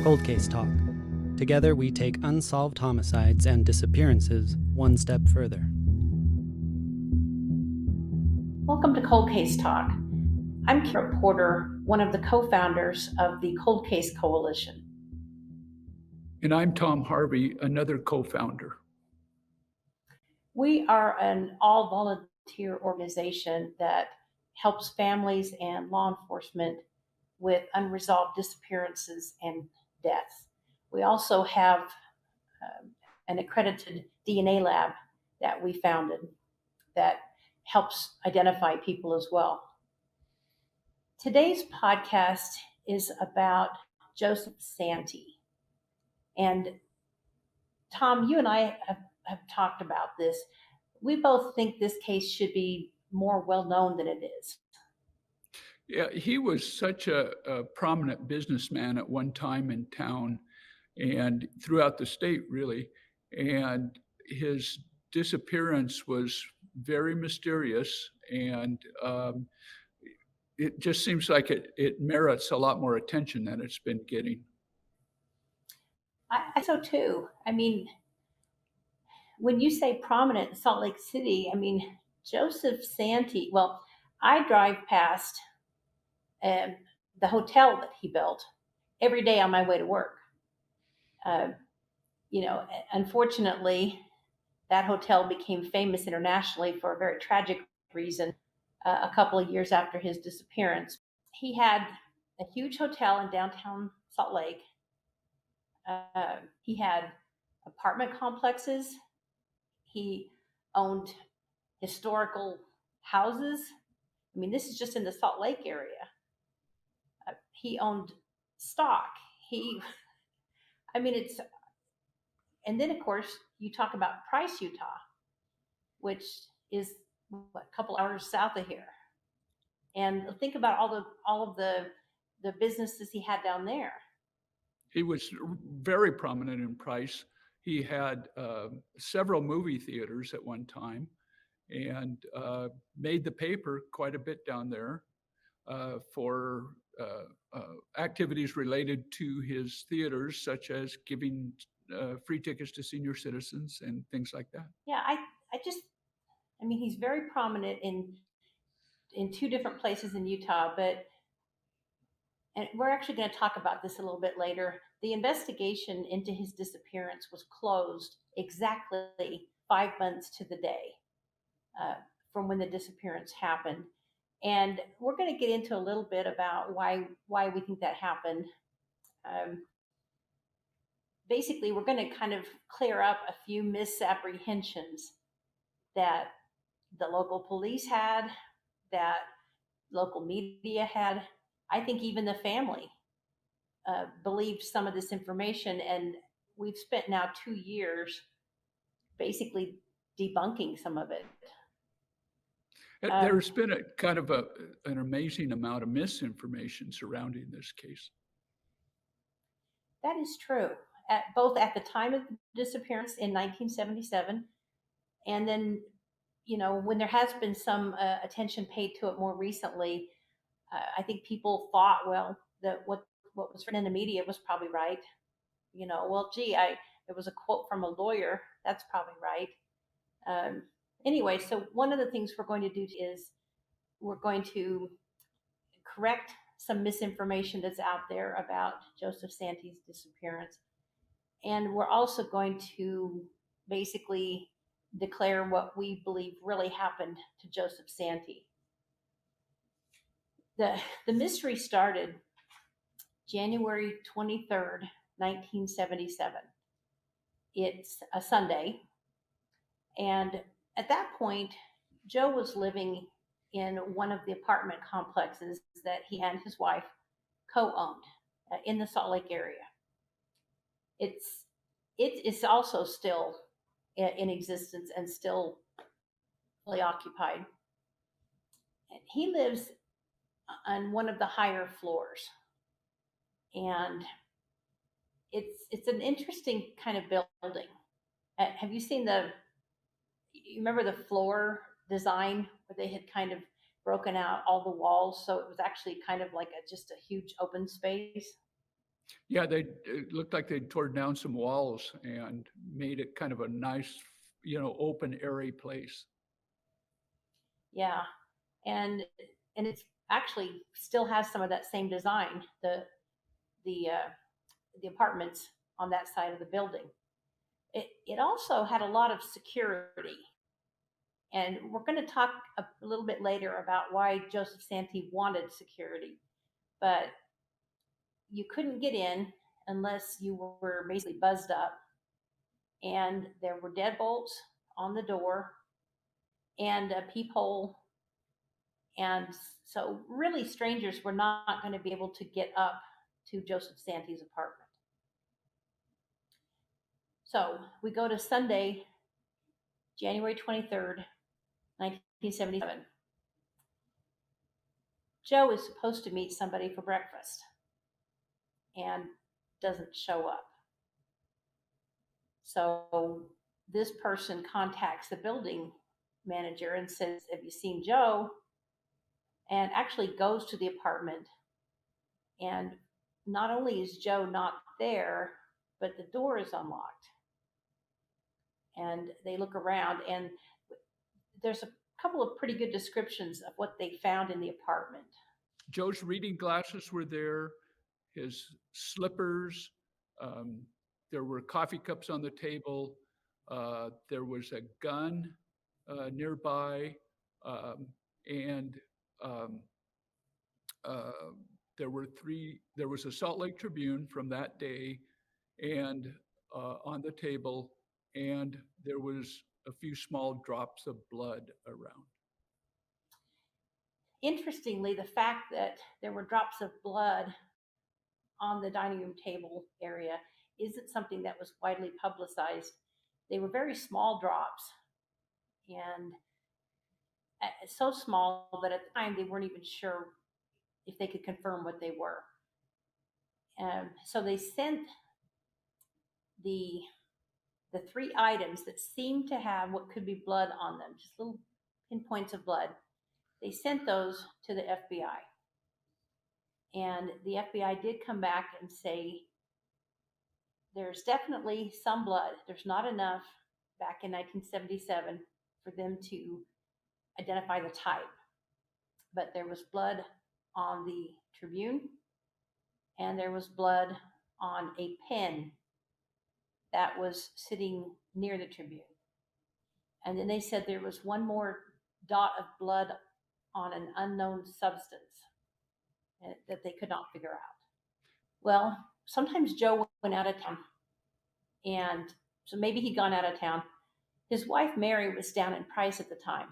Cold Case Talk. Together, we take unsolved homicides and disappearances one step further. Welcome to Cold Case Talk. I'm Kara Porter, one of the co-founders of the Cold Case Coalition. And I'm Tom Harvey, another co-founder. We are an all-volunteer organization that helps families and law enforcement with unresolved disappearances and deaths. We also have an accredited DNA lab that we founded that helps identify people as well. Today's podcast is about Joseph Santi. And Tom, you and I have talked about this. We both think this case should be more well known than it is. Yeah, he was such a prominent businessman at one time in town and throughout the state, really. And his disappearance was very mysterious, and it just seems like it merits a lot more attention than it's been getting. I so too. I mean, when you say prominent in Salt Lake City, I mean, Joseph Santi, well, I drive past the hotel that he built every day on my way to work. Unfortunately, that hotel became famous internationally for a very tragic reason a couple of years after his disappearance. He had a huge hotel in downtown Salt Lake. He had apartment complexes. He owned historical houses. I mean, this is just in the Salt Lake area. He owned stock. And then of course you talk about Price, Utah, which is a couple hours south of here. And think about all of the businesses he had down there. He was very prominent in Price. He had several movie theaters at one time and made the paper quite a bit down there for activities related to his theaters, such as giving free tickets to senior citizens and things like that. Yeah, I mean, he's very prominent in two different places in Utah, and we're actually going to talk about this a little bit later. The investigation into his disappearance was closed exactly 5 months to the day from when the disappearance happened. And we're going to get into a little bit about why we think that happened. Basically, we're going to kind of clear up a few misapprehensions that the local police had, that local media had. I think even the family believed some of this information, and we've spent now 2 years basically debunking some of it. There's been a kind of an amazing amount of misinformation surrounding this case. That is true, both at the time of the disappearance in 1977, and then, when there has been some attention paid to it more recently. I think people thought, well, that what was written in the media was probably right. It was a quote from a lawyer. That's probably right. Anyway, so one of the things we're going to do is we're going to correct some misinformation that's out there about Joseph Santi's disappearance. And we're also going to basically declare what we believe really happened to Joseph Santi. The mystery started January 23rd, 1977. It's a Sunday. And at that point, Joe was living in one of the apartment complexes that he and his wife co-owned in the Salt Lake area. It is also still in existence and still fully occupied. And he lives on one of the higher floors, and it's an interesting kind of building. Have you seen you remember the floor design where they had kind of broken out all the walls, so it was actually kind of like just a huge open space? Yeah, it looked like they'd torn down some walls and made it kind of a nice, open, airy place. Yeah, and it's actually still has some of that same design. The the apartments on that side of the building. It also had a lot of security, and we're going to talk a little bit later about why Joseph Santi wanted security, but you couldn't get in unless you were basically buzzed up, and there were deadbolts on the door and a peephole, and so really strangers were not going to be able to get up to Joseph Santi's apartment. So we go to Sunday, January 23rd, 1977. Joe is supposed to meet somebody for breakfast and doesn't show up. So this person contacts the building manager and says, "Have you seen Joe?" And actually goes to the apartment. And not only is Joe not there, but the door is unlocked. And they look around, and there's a couple of pretty good descriptions of what they found in the apartment. Joe's reading glasses were there, his slippers. Um, there were coffee cups on the table. There was a gun nearby, um, and um, uh, there was a Salt Lake Tribune from that day, and on the table, and there was a few small drops of blood around. Interestingly, the fact that there were drops of blood on the dining room table area isn't something that was widely publicized. They were very small drops, and so small that at the time they weren't even sure if they could confirm what they were. So they sent the the three items that seemed to have what could be blood on them, just little pinpoints of blood. They sent those to the FBI, and the FBI did come back and say there's definitely some blood. There's not enough back in 1977 for them to identify the type, but there was blood on the Tribune, and there was blood on a pen that was sitting near the Tribune. And then they said there was one more dot of blood on an unknown substance that they could not figure out. Well, sometimes Joe went out of town, and so maybe he'd gone out of town. His wife Mary was down in Price at the time,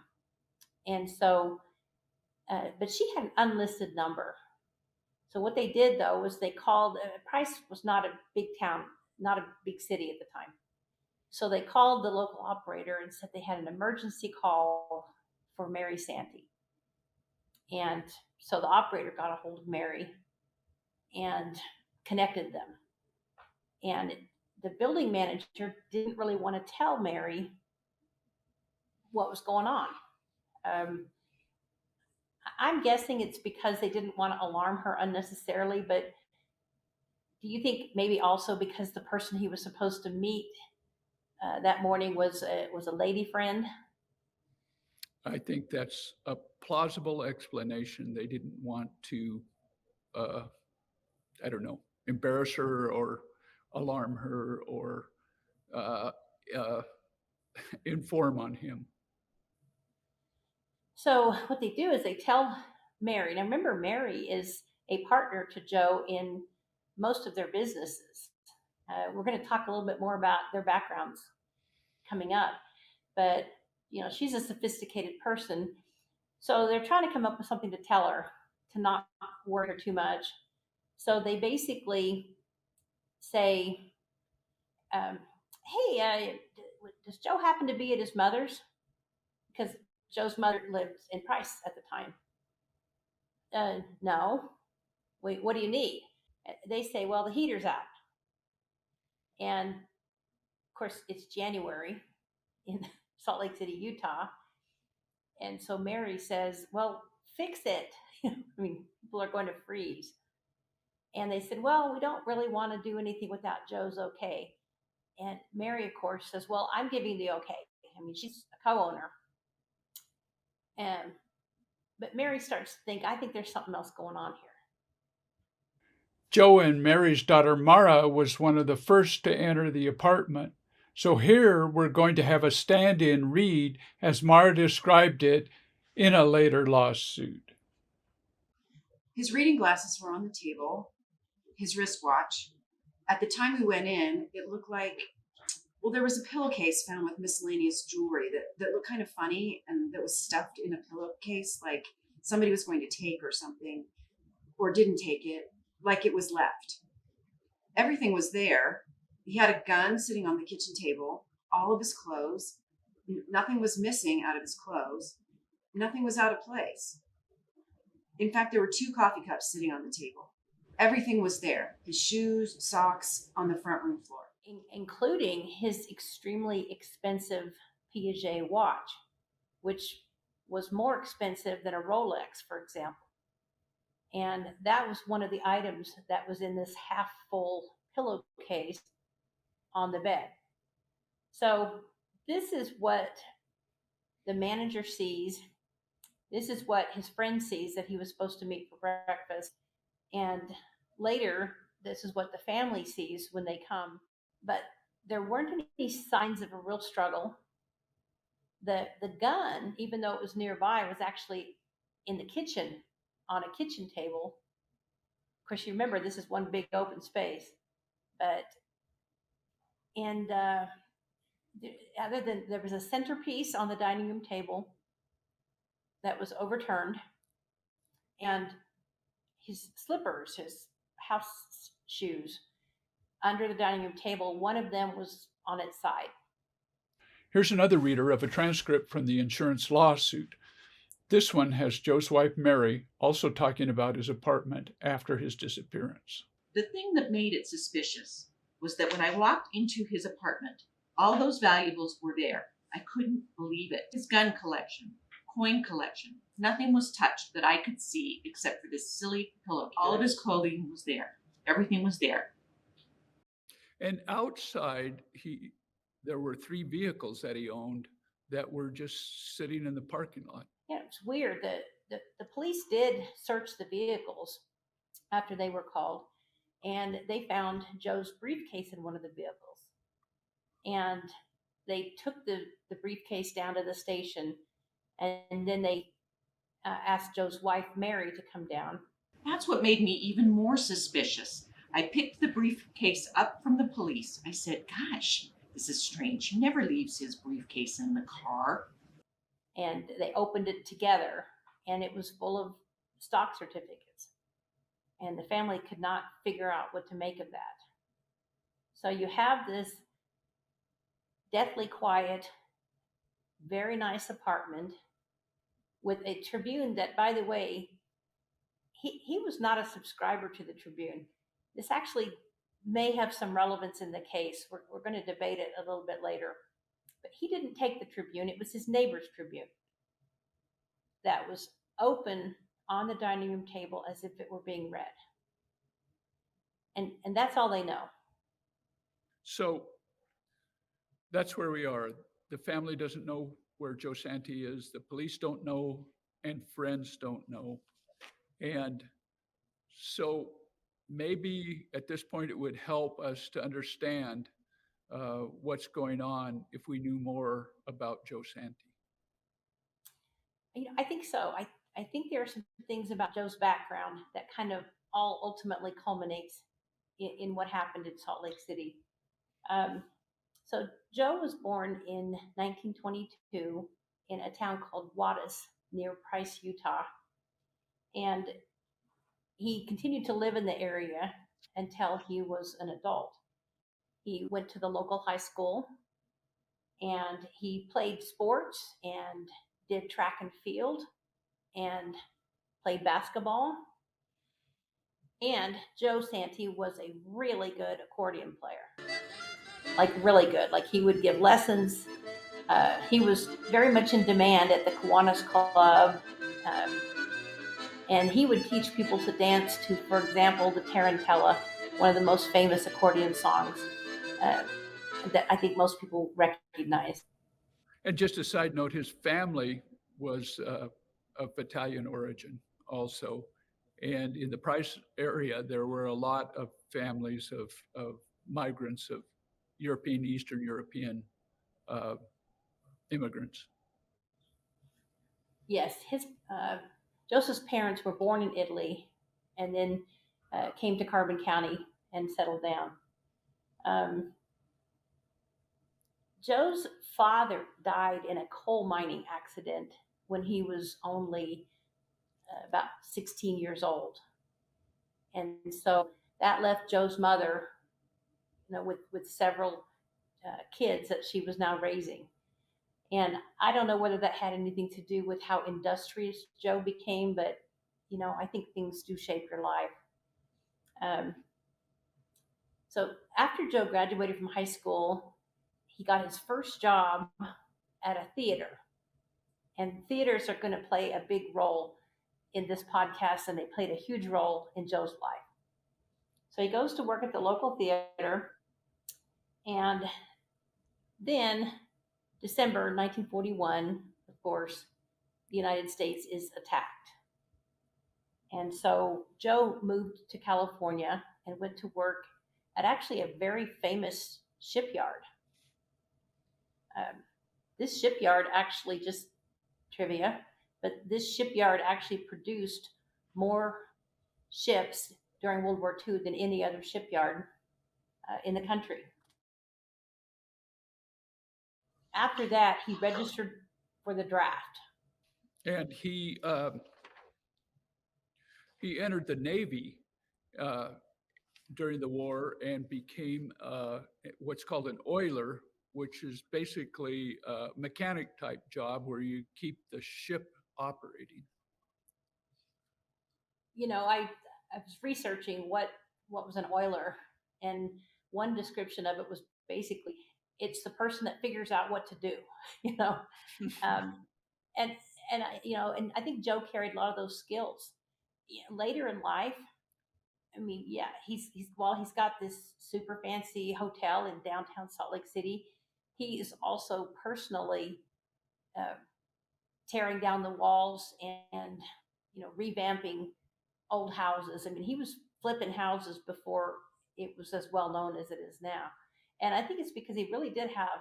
and so, but she had an unlisted number. So what they did though was they called. Price was not a big town, not a big city at the time. So they called the local operator and said they had an emergency call for Mary Santi. And so the operator got a hold of Mary and connected them. And the building manager didn't really want to tell Mary what was going on. Um, I'm guessing it's because they didn't want to alarm her unnecessarily, but do you think maybe also because the person he was supposed to meet that morning was a lady friend? I think that's a plausible explanation. They didn't want to, uh, I don't know, embarrass her or alarm her or uh, uh, inform on him. So what they do is they tell Mary. Now remember, Mary is a partner to Joe in most of their businesses. We're going to talk a little bit more about their backgrounds coming up, but she's a sophisticated person, so they're trying to come up with something to tell her to not worry her too much. So they basically say, "Hey, does Joe happen to be at his mother's?" Because Joe's mother lived in Price at the time. No. Wait, what do you need? They say, well, the heater's out. And of course, it's January in Salt Lake City, Utah. And so Mary says, well, fix it. I mean, people are going to freeze. And they said, well, we don't really want to do anything without Joe's okay. And Mary, of course, says, well, I'm giving the okay. I mean, she's a co-owner. And but Mary starts to think, I think there's something else going on here. Joe and Mary's daughter Mara was one of the first to enter the apartment. So here we're going to have a stand-in read as Mara described it in a later lawsuit. His reading glasses were on the table, his wristwatch. At the time we went in, it looked like, well, there was a pillowcase found with miscellaneous jewelry that looked kind of funny and that was stuffed in a pillowcase, like somebody was going to take or something, or didn't take it, like it was left. Everything was there. He had a gun sitting on the kitchen table, all of his clothes. Nothing was missing out of his clothes. Nothing was out of place. In fact, there were 2 coffee cups sitting on the table. Everything was there. His shoes, socks on the front room floor. Including his extremely expensive Piaget watch, which was more expensive than a Rolex, for example. And that was one of the items that was in this half full pillowcase on the bed. So this is what the manager sees. This is what his friend sees that he was supposed to meet for breakfast. And later, this is what the family sees when they come. But there weren't any signs of a real struggle. The gun, even though it was nearby, was actually in the kitchen on a kitchen table. Of course, you remember this is one big open space. But and other than there was a centerpiece on the dining room table that was overturned, and his slippers, his house shoes, under the dining room table. One of them was on its side. Here's another reader of a transcript from the insurance lawsuit. This one has Joe's wife, Mary, also talking about his apartment after his disappearance. The thing that made it suspicious was that when I walked into his apartment, all those valuables were there. I couldn't believe it. His gun collection, coin collection, nothing was touched that I could see except for this silly pillowcase. All of his clothing was there. Everything was there. And outside, there were 3 vehicles that he owned that were just sitting in the parking lot. Yeah, it's weird. The police did search the vehicles after they were called, and they found Joe's briefcase in one of the vehicles. And they took the briefcase down to the station, and then they asked Joe's wife, Mary, to come down. That's what made me even more suspicious. I picked the briefcase up from the police. I said, gosh, this is strange. He never leaves his briefcase in the car. And they opened it together, and it was full of stock certificates. And the family could not figure out what to make of that. So you have this deathly quiet, very nice apartment with a Tribune that, by the way, he was not a subscriber to the Tribune. This actually may have some relevance in the case. We're going to debate it a little bit later. But he didn't take the Tribune. It was his neighbor's Tribune that was open on the dining room table as if it were being read. And that's all they know. So that's where we are. The family doesn't know where Joe Santi is. The police don't know, and friends don't know. And so maybe at this point it would help us to understand what's going on if we knew more about Joe Santi. I think so. I think there are some things about Joe's background that kind of all ultimately culminates in what happened in Salt Lake City. So Joe was born in 1922 in a town called Wattis near Price, Utah. And he continued to live in the area until he was an adult. He went to the local high school, and he played sports and did track and field and played basketball. And Joe Santi was a really good accordion player, like really good. Like he would give lessons. He was very much in demand at the Kiwanis Club. And he would teach people to dance to, for example, the Tarantella, one of the most famous accordion songs uh, that I think most people recognize. And just a side note, his family was of Italian origin also. And in the Price area, there were a lot of families of migrants, of European, Eastern European uh, immigrants. Yes, his Joseph's parents were born in Italy, and then came to Carbon County and settled down. Um, Joe's father died in a coal mining accident when he was only about 16 years old, and so that left Joe's mother, with several kids that she was now raising. And I don't know whether that had anything to do with how industrious Joe became, but I think things do shape your life. Um, so after Joe graduated from high school, he got his first job at a theater. And theaters are going to play a big role in this podcast, and they played a huge role in Joe's life. So he goes to work at the local theater, and then December 1941, of course, the United States is attacked. And so Joe moved to California and went to work at actually a very famous shipyard. Um, this shipyard actually, just trivia, but this shipyard actually produced more ships during World War II than any other shipyard in the country. After that, he registered for the draft. And he entered the Navy uh, during the war and became what's called an oiler, which is basically a mechanic type job where you keep the ship operating. I was researching what was an oiler, and one description of it was basically it's the person that figures out what to do. you know, um, and and I think Joe carried a lot of those skills. Later in life, I mean, yeah, he's got this super fancy hotel in downtown Salt Lake City. He is also personally uh, tearing down the walls and revamping old houses. I mean, he was flipping houses before it was as well known as it is now. And I think it's because he really did have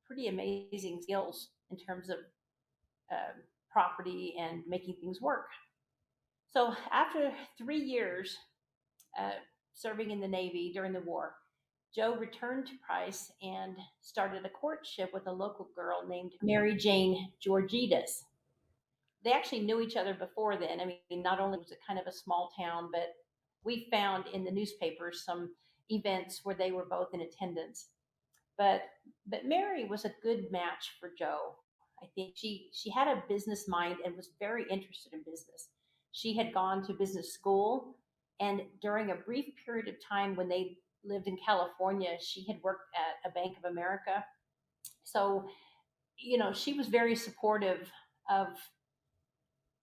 pretty amazing skills in terms of um, property and making things work. So after 3 years uh, serving in the Navy during the war, Joe returned to Price and started a courtship with a local girl named Mary Jane Georgides. They actually knew each other before then. I mean, not only was it kind of a small town, but we found in the newspapers some events where they were both in attendance. But Mary was a good match for Joe. I think she had a business mind and was very interested in business. She had gone to business school, and during a brief period of time when they lived in California, she had worked at a Bank of America. So, she was very supportive of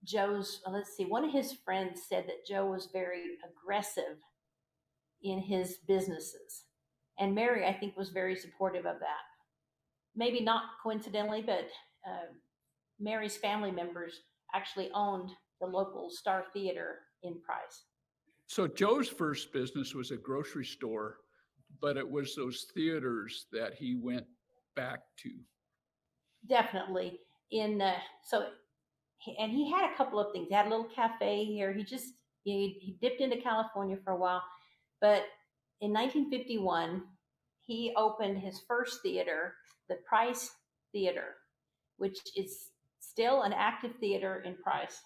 Joe's. Let's see, one of his friends said that Joe was very aggressive in his businesses. And Mary, I think, was very supportive of that. Maybe not coincidentally, but Mary's family members actually owned the local Star Theater in Price. So Joe's first business was a grocery store, but it was those theaters that he went back to. Definitely. And he had a couple of things. He had a little cafe here. He dipped into California for a while, but in 1951 he opened his first theater, the Price Theater, which is still an active theater in Price.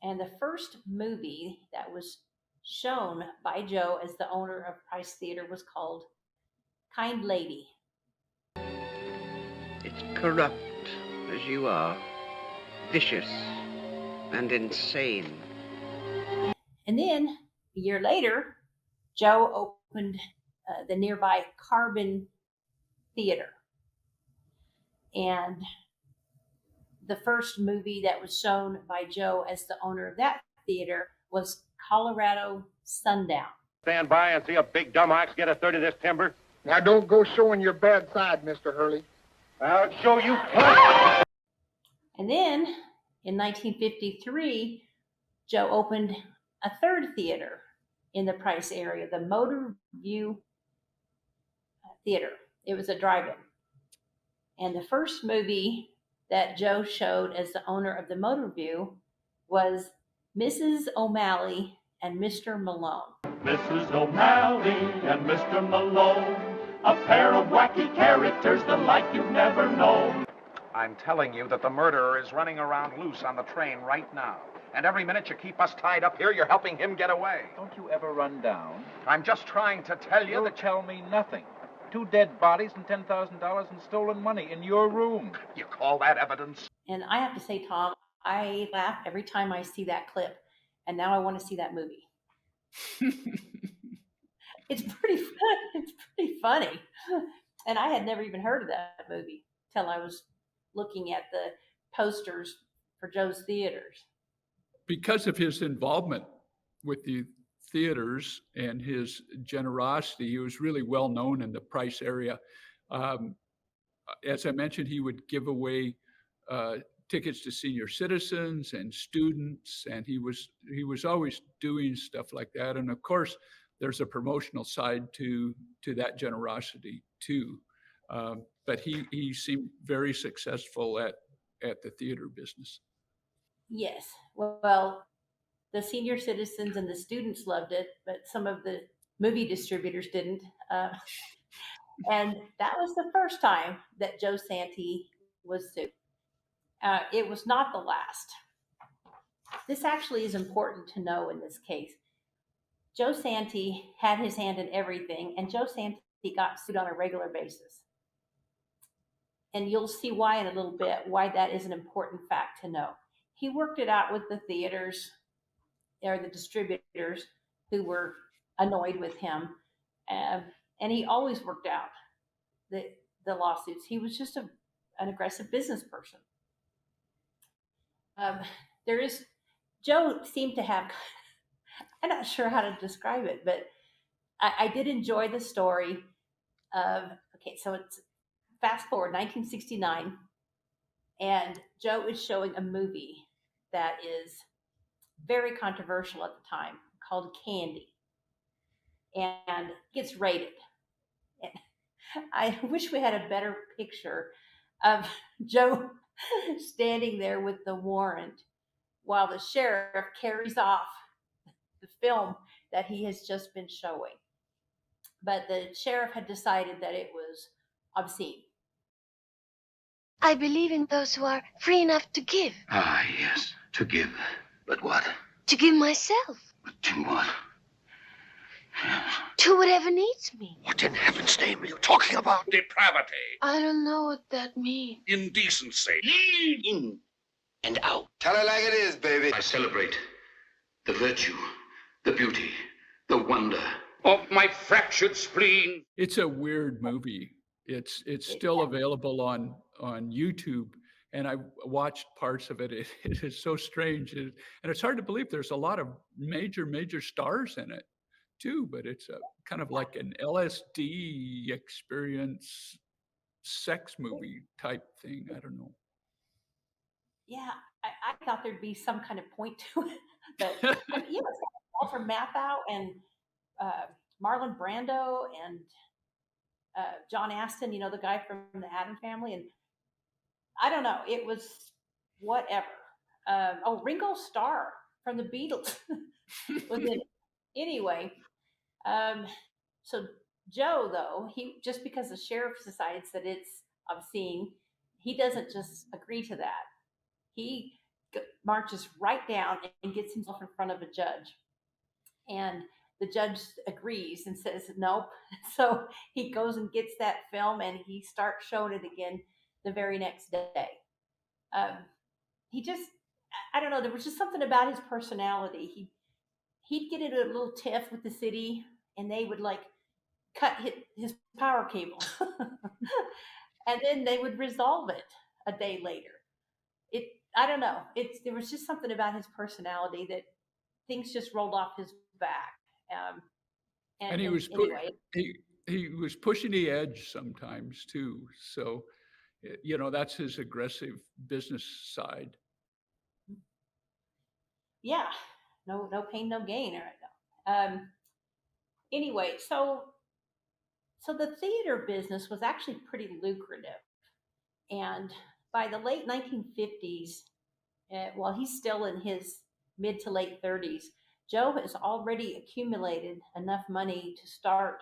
And the first movie that was shown by Joe as the owner of Price Theater was called Kind Lady. It's corrupt as you are, vicious and insane. And then a year later, Joe opened the nearby Carbon Theater. And the first movie that was shown by Joe as the owner of that theater was Colorado Sundown. Stand by and see a big dumb ox get a third of this timber? Now, don't go showing your bad side, Mr. Hurley. I'll show you. And then in 1953, Joe opened a third theater in the Price area, the Motor View Theater. It was a drive-in. And the first movie that Joe showed as the owner of the Motor View was Mrs. O'Malley and Mr. Malone. Mrs. O'Malley and Mr. Malone, a pair of wacky characters the like you've never known. I'm telling you that the murderer is running around loose on the train right now. And every minute you keep us tied up here, you're helping him get away. Don't you ever run down? I'm just trying to tell you You'll that... tell me nothing. 2 dead bodies and $10,000 in stolen money in your room. You call that evidence? And I have to say, Tom, I laugh every time I see that clip. And now I want to see that movie. It's pretty funny. And I had never even heard of that movie till I was looking at the posters for Joe's theaters. Because of his involvement with the theaters and his generosity, he was really well known in the Price area. As I mentioned, he would give away tickets to senior citizens and students, and he was always doing stuff like that. And of course, there's a promotional side to that generosity too. But he seemed very successful at the theater business. Yes. Well, the senior citizens and the students loved it, but some of the movie distributors didn't. And that was the first time that Joe Santi was sued. It was not the last. This actually is important to know in this case. Joe Santi had his hand in everything, and Joe Santi got sued on a regular basis. And you'll see why in a little bit, why that is an important fact to know. He worked it out with the theaters or the distributors who were annoyed with him. And he always worked out the lawsuits. He was just an aggressive business person. Joe seemed to have, I'm not sure how to describe it, but I did enjoy the story of, so it's fast forward 1969, and Joe is showing a movie that is very controversial at the time called Candy, and gets rated. And I wish we had a better picture of Joe standing there with the warrant while the sheriff carries off the film that he has just been showing. But the sheriff had decided that it was obscene. I believe in those who are free enough to give. Ah, yes, to give. But what? To give myself. But to what? Yes. To whatever needs me. What in heaven's name are you talking about? Depravity. I don't know what that means. Indecency. In and out. Tell it like it is, baby. I celebrate the virtue, the beauty, the wonder of my fractured spleen. It's a weird movie. It's still available on YouTube, and I watched parts of it. It is so strange, and it's hard to believe. There's a lot of major stars in it too, but it's a kind of like an LSD experience, sex movie type thing. I don't know. Yeah, I thought there'd be some kind of point to it, but it's got Walter Matthau and Marlon Brando and John Astin, the guy from the Addams Family, and I don't know, it was whatever. Ringo Starr from the Beatles was in it. Anyway, so Joe, though, he just because the sheriff decides that it's obscene, he doesn't just agree to that. He marches right down and gets himself in front of a judge, and the judge agrees and says nope. So he goes and gets that film, and he starts showing it again the very next day. He just, I don't know, there was just something about his personality. He'd get into a little tiff with the city, and they would like cut his power cable, and then they would resolve it a day later. I don't know. There was just something about his personality that things just rolled off his back. Um, And he and was anyway, he was pushing the edge sometimes too. So, that's his aggressive business side. yeah, no pain, no gain. All right. Anyway, so the theater business was actually pretty lucrative, and by the late 1950s, while he's still in his mid to late 30s, Joe has already accumulated enough money to start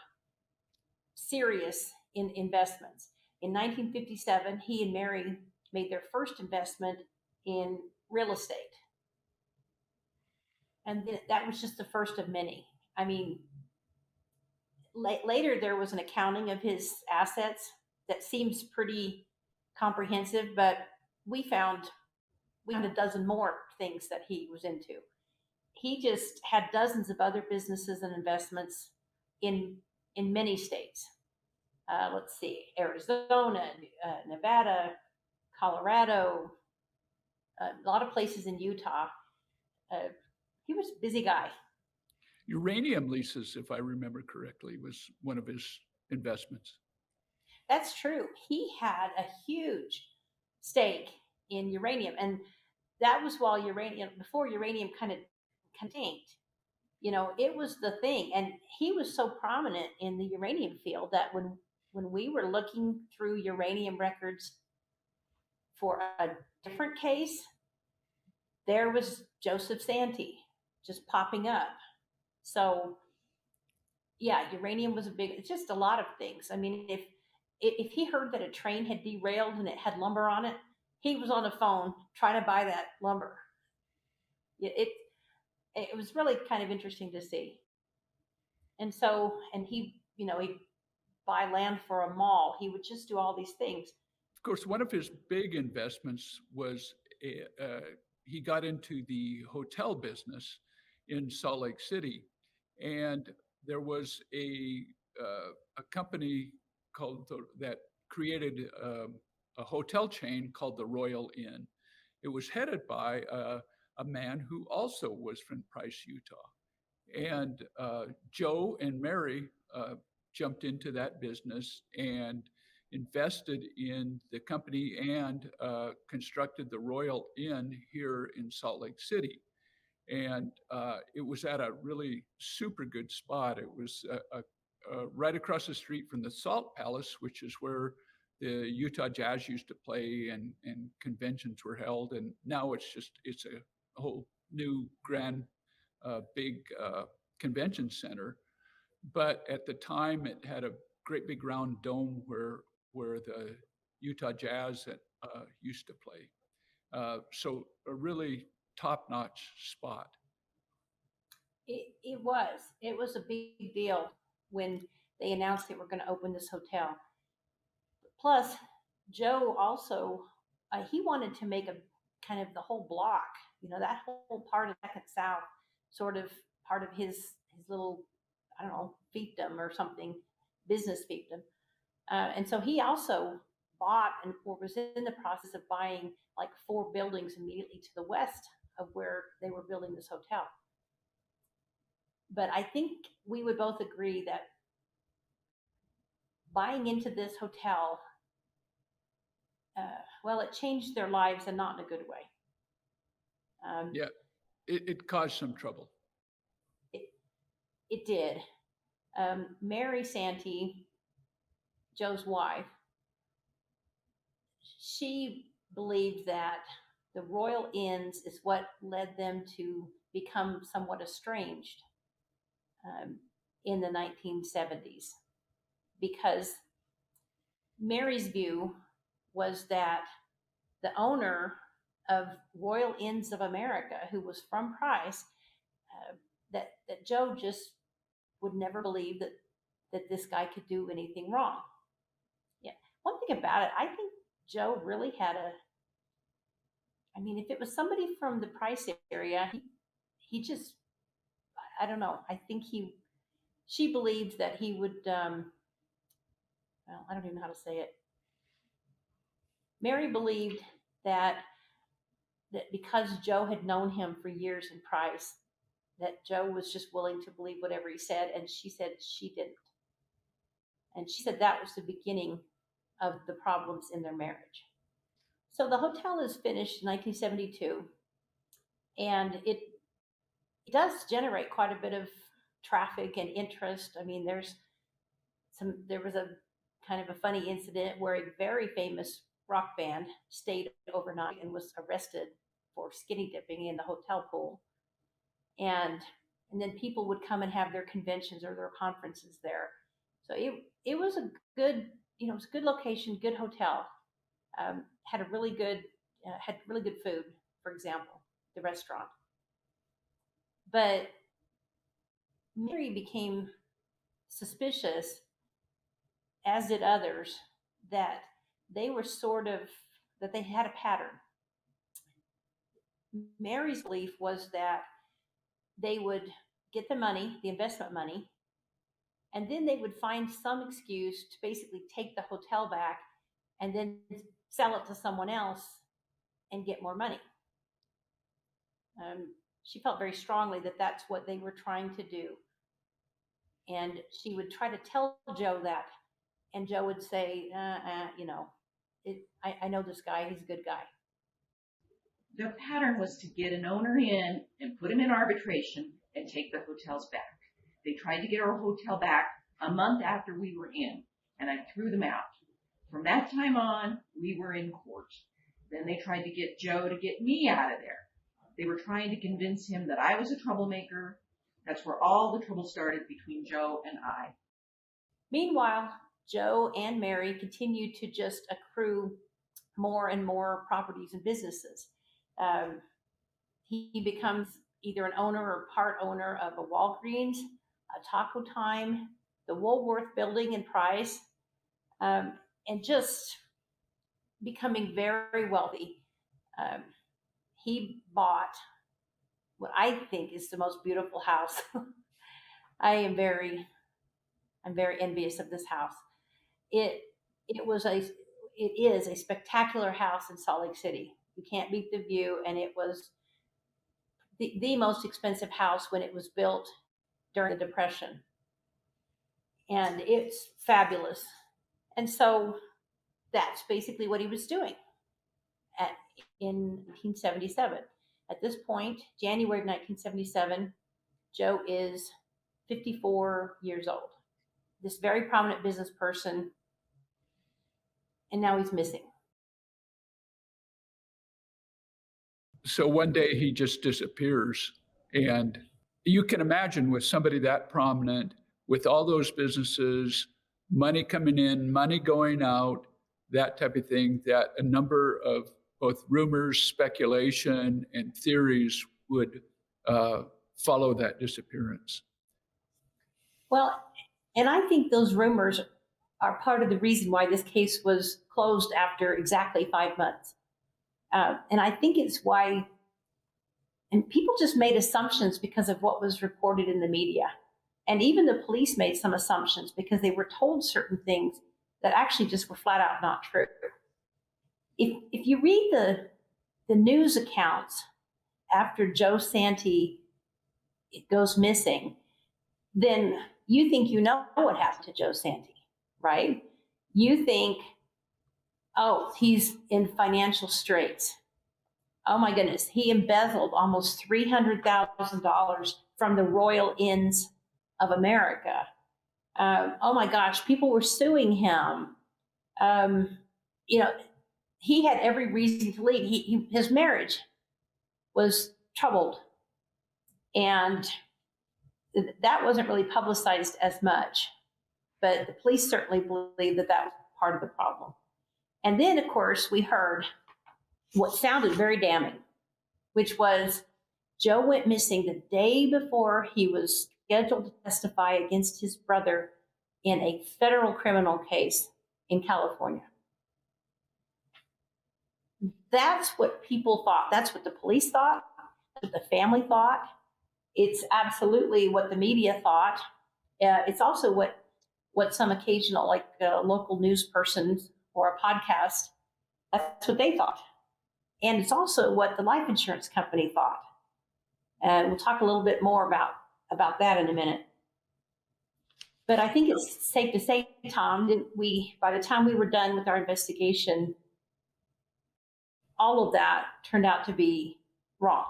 serious in investments. In 1957, he and Mary made their first investment in real estate. And that was just the first of many. I mean, later there was an accounting of his assets that seems pretty comprehensive, but we found a dozen more things that he was into. He just had dozens of other businesses and investments in many states. Let's see, Arizona, Nevada, Colorado, a lot of places in Utah. Uh, he was a busy guy. Uranium leases, if I remember correctly, was one of his investments. That's true. He had a huge stake in uranium, and that was before uranium kind of tanked. It was the thing, and he was so prominent in the uranium field that when we were looking through uranium records for a different case, there was Joseph Santi just popping up. So yeah, uranium was it's just a lot of things. I mean, if he heard that a train had derailed and it had lumber on it, he was on the phone trying to buy that lumber. It was really kind of interesting to see. And he'd buy land for a mall. He would just do all these things. Of course, one of his big investments was he got into the hotel business in Salt Lake City, and there was a company that created a hotel chain called the Royal Inn. It was headed by a man who also was from Price, Utah. And Joe and Mary jumped into that business and invested in the company and constructed the Royal Inn here in Salt Lake City. And it was at a really super good spot. It was right across the street from the Salt Palace, which is where the Utah Jazz used to play and conventions were held. And now it's a whole new grand big convention center. But at the time, it had a great big round dome where the Utah Jazz used to play. So a really top-notch spot. It was a big deal when they announced they were going to open this hotel. Plus, Joe also he wanted to make a kind of the whole block, that whole part of Second South, sort of part of his little, I don't know, fiefdom or something, business fiefdom. And so he also bought or was in the process of buying like 4 buildings immediately to the west of where they were building this hotel. But I think we would both agree that buying into this hotel, well, it changed their lives and not in a good way. Yeah, it caused some trouble. It did. Mary Santi, Joe's wife, she believed that the royal inns is what led them to become somewhat estranged in the 1970s, because Mary's view was that the owner of Royal Inns of America, who was from Price, that Joe just would never believe that this guy could do anything wrong. Yeah. One thing about it, I think Joe really had I mean, if it was somebody from the Price area, he just, I don't know. I think she believed that he would, well, I don't even know how to say it. Mary believed that that because Joe had known him for years in Price, that Joe was just willing to believe whatever he said, and she said she didn't. And she said that was the beginning of the problems in their marriage. So the hotel is finished in 1972, and it does generate quite a bit of traffic and interest. I mean, there was a kind of a funny incident where a very famous rock band stayed overnight and was arrested for skinny dipping in the hotel pool. And then people would come and have their conventions or their conferences there. So it was a good, it was a good location, good hotel. Had really good food, for example, the restaurant. But Mary became suspicious, as did others, that they were that they had a pattern. Mary's belief was that they would get the money, the investment money, and then they would find some excuse to basically take the hotel back and then sell it to someone else and get more money. She felt very strongly that that's what they were trying to do. And she would try to tell Joe that, and Joe would say, I know this guy, he's a good guy. Their pattern was to get an owner in and put him in arbitration and take the hotels back. They tried to get our hotel back a month after we were in, and I threw them out. From that time on, we were in court. Then they tried to get Joe to get me out of there. They were trying to convince him that I was a troublemaker. That's where all the trouble started between Joe and I. Meanwhile, Joe and Mary continued to just accrue more and more properties and businesses. He becomes either an owner or part owner of a Walgreens, a Taco Time, the Woolworth building in Price, and just becoming very wealthy. He bought what I think is the most beautiful house. I'm very envious of this house. It is a spectacular house in Salt Lake City. You can't beat the view, and it was the most expensive house when it was built during the Depression. And it's fabulous. And so that's basically what he was doing in 1977. At this point, January of 1977, Joe is 54 years old. This very prominent business person, and now he's missing. So one day he just disappears. And you can imagine with somebody that prominent, with all those businesses, money coming in, money going out, that type of thing, that a number of both rumors, speculation, and theories would follow that disappearance. Well, and I think those rumors are part of the reason why this case was closed after exactly 5 months. And I think it's why, and people just made assumptions because of what was reported in the media. And even the police made some assumptions because they were told certain things that actually just were flat out not true. If you read the news accounts after Joe Santi goes missing, then you think you know what happened to Joe Santi, right? You think, oh, he's in financial straits. Oh my goodness, he embezzled almost $300,000 from the Royal Inns of America. Oh my gosh, people were suing him. He had every reason to leave. His marriage was troubled, and that wasn't really publicized as much. But the police certainly believed that that was part of the problem. And then, of course, we heard what sounded very damning, which was Joe went missing the day before he was scheduled to testify against his brother in a federal criminal case in California. That's what people thought. That's what the police thought. That's what the family thought. It's absolutely what the media thought. It's also what some occasional, local news persons or a podcast, that's what they thought. And it's also what the life insurance company thought. And we'll talk a little bit more about that in a minute. But I think it's safe to say, Tom, that by the time we were done with our investigation, all of that turned out to be wrong.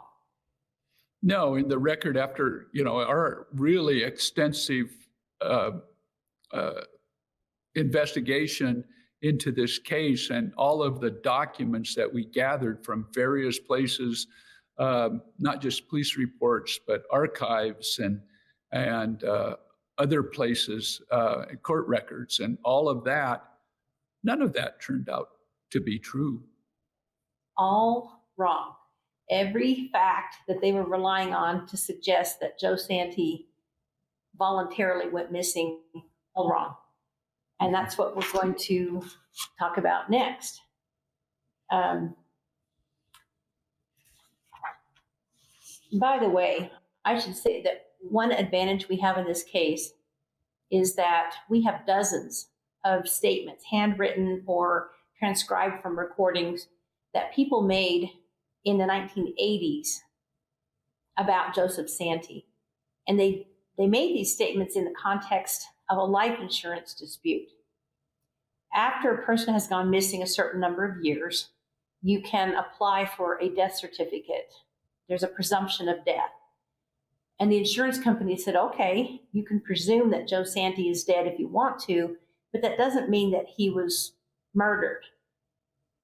No, in the record after, our really extensive investigation into this case and all of the documents that we gathered from various places, not just police reports, but archives and other places, court records, and all of that, none of that turned out to be true. All wrong. Every fact that they were relying on to suggest that Joe Santi voluntarily went missing, all wrong. And that's what we're going to talk about next. By the way, I should say that one advantage we have in this case is that we have dozens of statements, handwritten or transcribed from recordings that people made in the 1980s about Joseph Santi. And they made these statements in the context of a life insurance dispute. After a person has gone missing a certain number of years, you can apply for a death certificate. There's a presumption of death. And the insurance company said, okay, you can presume that Joe Santi is dead if you want to, but that doesn't mean that he was murdered.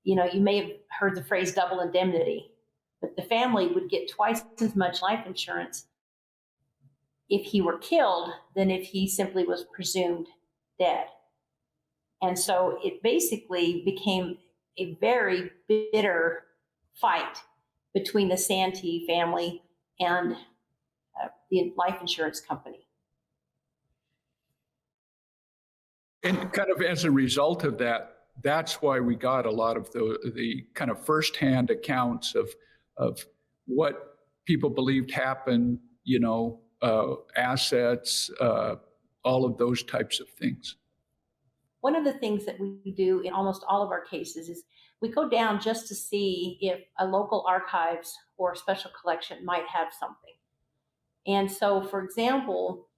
You may have heard the phrase double indemnity, but the family would get twice as much life insurance if he were killed than if he simply was presumed dead. And so it basically became a very bitter fight between the Santi family and the life insurance company. And kind of as a result of that, that's why we got a lot of the kind of firsthand accounts of what people believed happened, assets, all of those types of things. One of the things that we do in almost all of our cases is we go down just to see if a local archives or special collection might have something. And so, for example,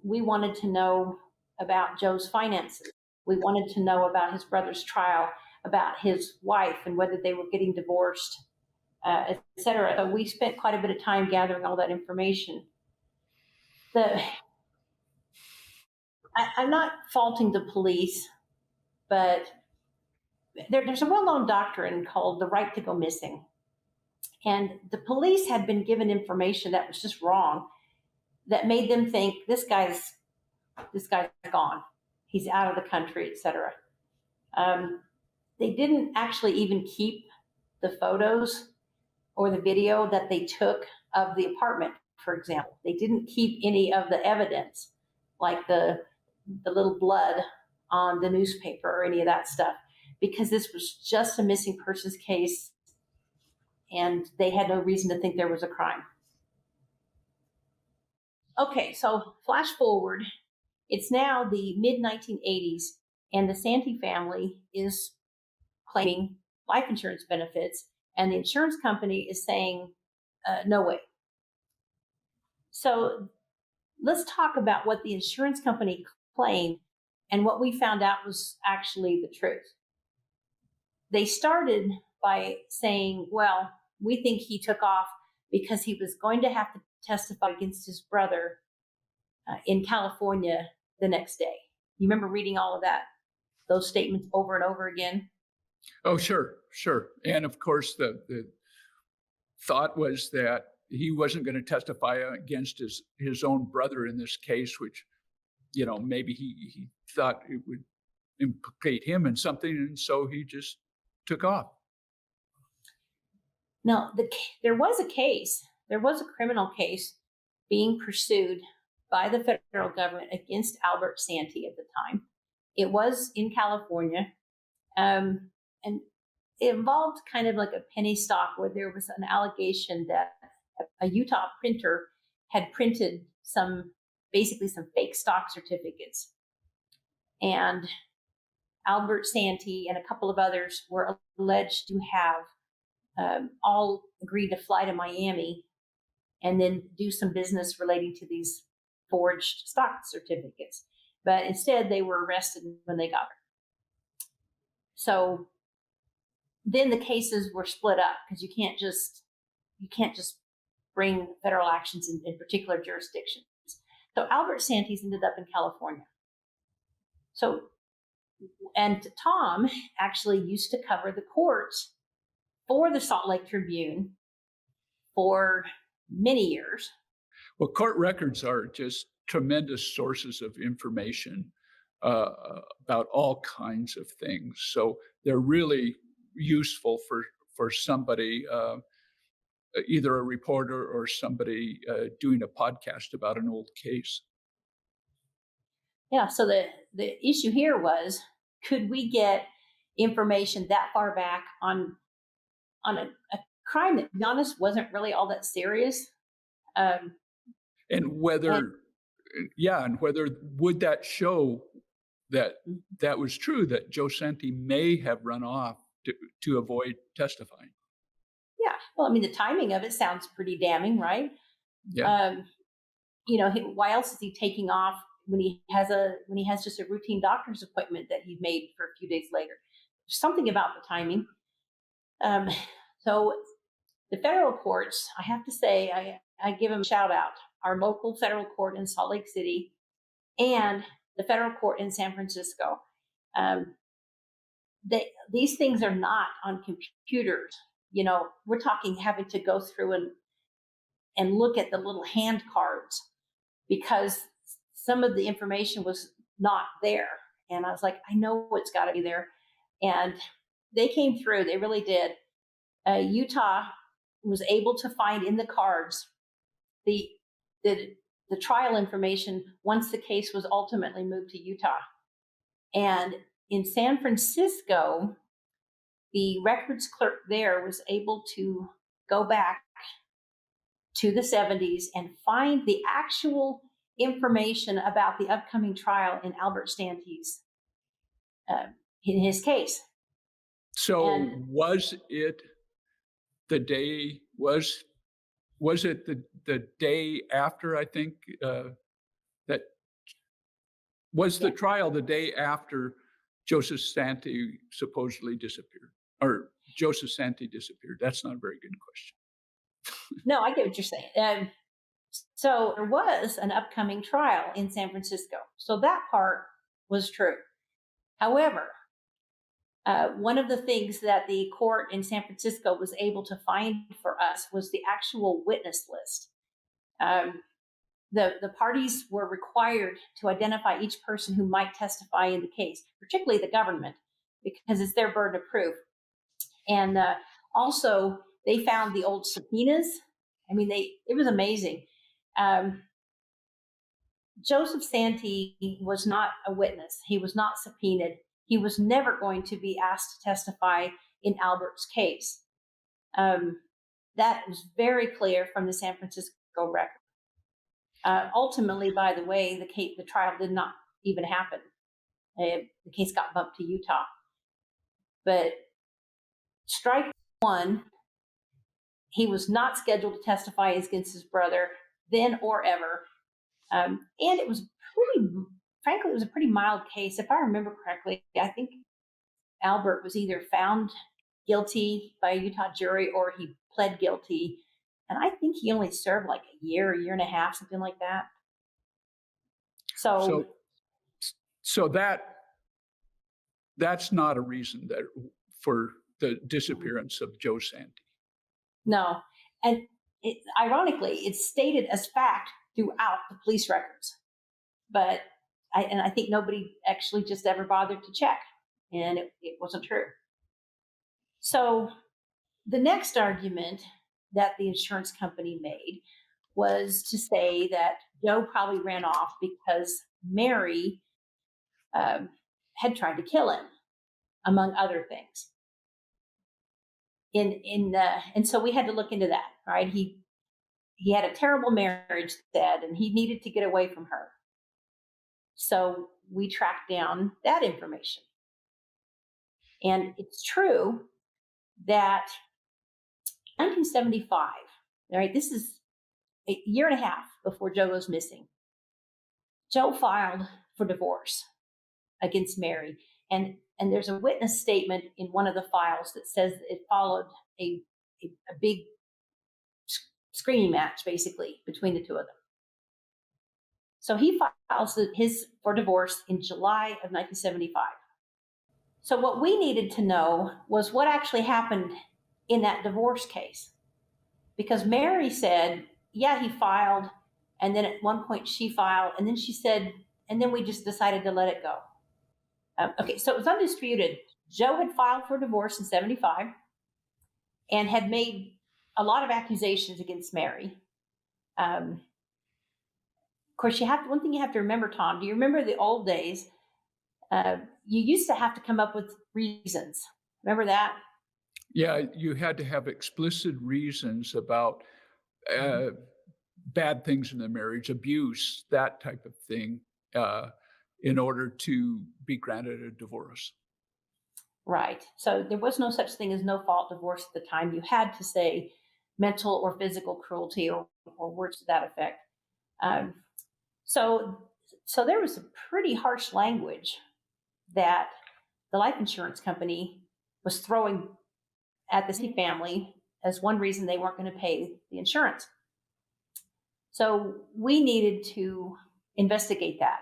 we wanted to know about Joe's finances. We wanted to know about his brother's trial, about his wife and whether they were getting divorced, et cetera. So we spent quite a bit of time gathering all that information. I'm not faulting the police, but there's a well-known doctrine called the right to go missing. And the police had been given information that was just wrong, that made them think this guy's gone. He's out of the country, et cetera. They didn't actually even keep the photos or the video that they took of the apartment, for example. They didn't keep any of the evidence, like the little blood on the newspaper or any of that stuff, because this was just a missing persons case and they had no reason to think there was a crime. Okay, so flash forward. It's now the mid-1980s, and the Santi family is claiming life insurance benefits, and the insurance company is saying, no way. So let's talk about what the insurance company claimed and what we found out was actually the truth. They started by saying, well, we think he took off because he was going to have to testify against his brother in California the next day. You remember reading all of those statements over and over again? Oh, sure. And of course, the thought was that he wasn't going to testify against his own brother in this case, which, maybe he thought it would implicate him in something, and so he just took off. Now, there was a criminal case being pursued by the federal government against Albert Santi at the time. It was in California, and it involved kind of like a penny stock, where there was an allegation that a Utah printer had printed some fake stock certificates. And Albert Santi and a couple of others were alleged to have all agreed to fly to Miami and then do some business relating to these forged stock certificates. But instead, they were arrested when they got there. So then the cases were split up because you can't just bring federal actions in particular jurisdictions. So Albert Santis ended up in California. So, and Tom actually used to cover the courts for the Salt Lake Tribune for many years. Well, court records are just tremendous sources of information about all kinds of things. So they're really useful for somebody, either a reporter or somebody doing a podcast about an old case. Yeah, so the issue here was, could we get information that far back on a crime that, to be honest, wasn't really all that serious? And whether would that show that that was true, that Joe Santi may have run off to avoid testifying? Yeah, well, I mean, the timing of it sounds pretty damning, right? Yeah. Why else is he taking off when he has just a routine doctor's appointment that he made for a few days later? There's something about the timing. So the federal courts, I have to say, I give them a shout out. Our local federal court in Salt Lake City and the federal court in San Francisco. These things are not on computers. We're talking having to go through and look at the little hand cards because some of the information was not there. And I was like, I know it's got to be there. And they came through. They really did. Utah was able to find in the cards the trial information once the case was ultimately moved to Utah. And in San Francisco, the records clerk there was able to go back to the 70s and find the actual information about the upcoming trial in Albert Santi's in his case. So was it the day the day after, I think, that was the trial the day after Joseph Santi supposedly disappeared, or Joseph Santi disappeared? That's not a very good question. No, I get what you're saying. So there was an upcoming trial in San Francisco. So that part was true. However, one of the things that the court in San Francisco was able to find for us was the actual witness list. The parties were required to identify each person who might testify in the case, particularly the government, because it's their burden of proof. And also, they found the old subpoenas. I mean, it was amazing. Joseph Santi was not a witness. He was not subpoenaed. He was never going to be asked to testify in Albert's case. That was very clear from the San Francisco record. Ultimately, by the way, the trial did not even happen. The case got bumped to Utah. But strike one, he was not scheduled to testify against his brother then or ever. And it was frankly, it was a pretty mild case. If I remember correctly, I think Albert was either found guilty by a Utah jury or he pled guilty. And I think he only served like a year and a half, something like that. So that's not a reason for the disappearance of Joe Santi. No. And ironically, it's stated as fact throughout the police records. But I think nobody actually just ever bothered to check. And it wasn't true. So the next argument that the insurance company made was to say that Joe probably ran off because Mary had tried to kill him, among other things. And so we had to look into that, right? He had a terrible marriage, said, and he needed to get away from her. So we tracked down that information. And it's true that 1975, all right, this is a year and a half before Joe goes missing, Joe filed for divorce against Mary. And there's a witness statement in one of the files that says it followed a big screaming match, basically, between the two of them. So he files his for divorce in July of 1975. So what we needed to know was what actually happened in that divorce case. Because Mary said, yeah, he filed, and then at one point she filed, and then she said, and then we just decided to let it go. Okay, so it was undisputed. Joe had filed for divorce in 75 and had made a lot of accusations against Mary. Of course, one thing you have to remember, Tom, do you remember the old days? You used to have to come up with reasons. Remember that? Yeah, you had to have explicit reasons about bad things in the marriage, abuse, that type of thing, in order to be granted a divorce. Right. So there was no such thing as no-fault divorce at the time. You had to say mental or physical cruelty or words to that effect. So there was some pretty harsh language that the life insurance company was throwing at the Santi family as one reason they weren't going to pay the insurance. So we needed to investigate that.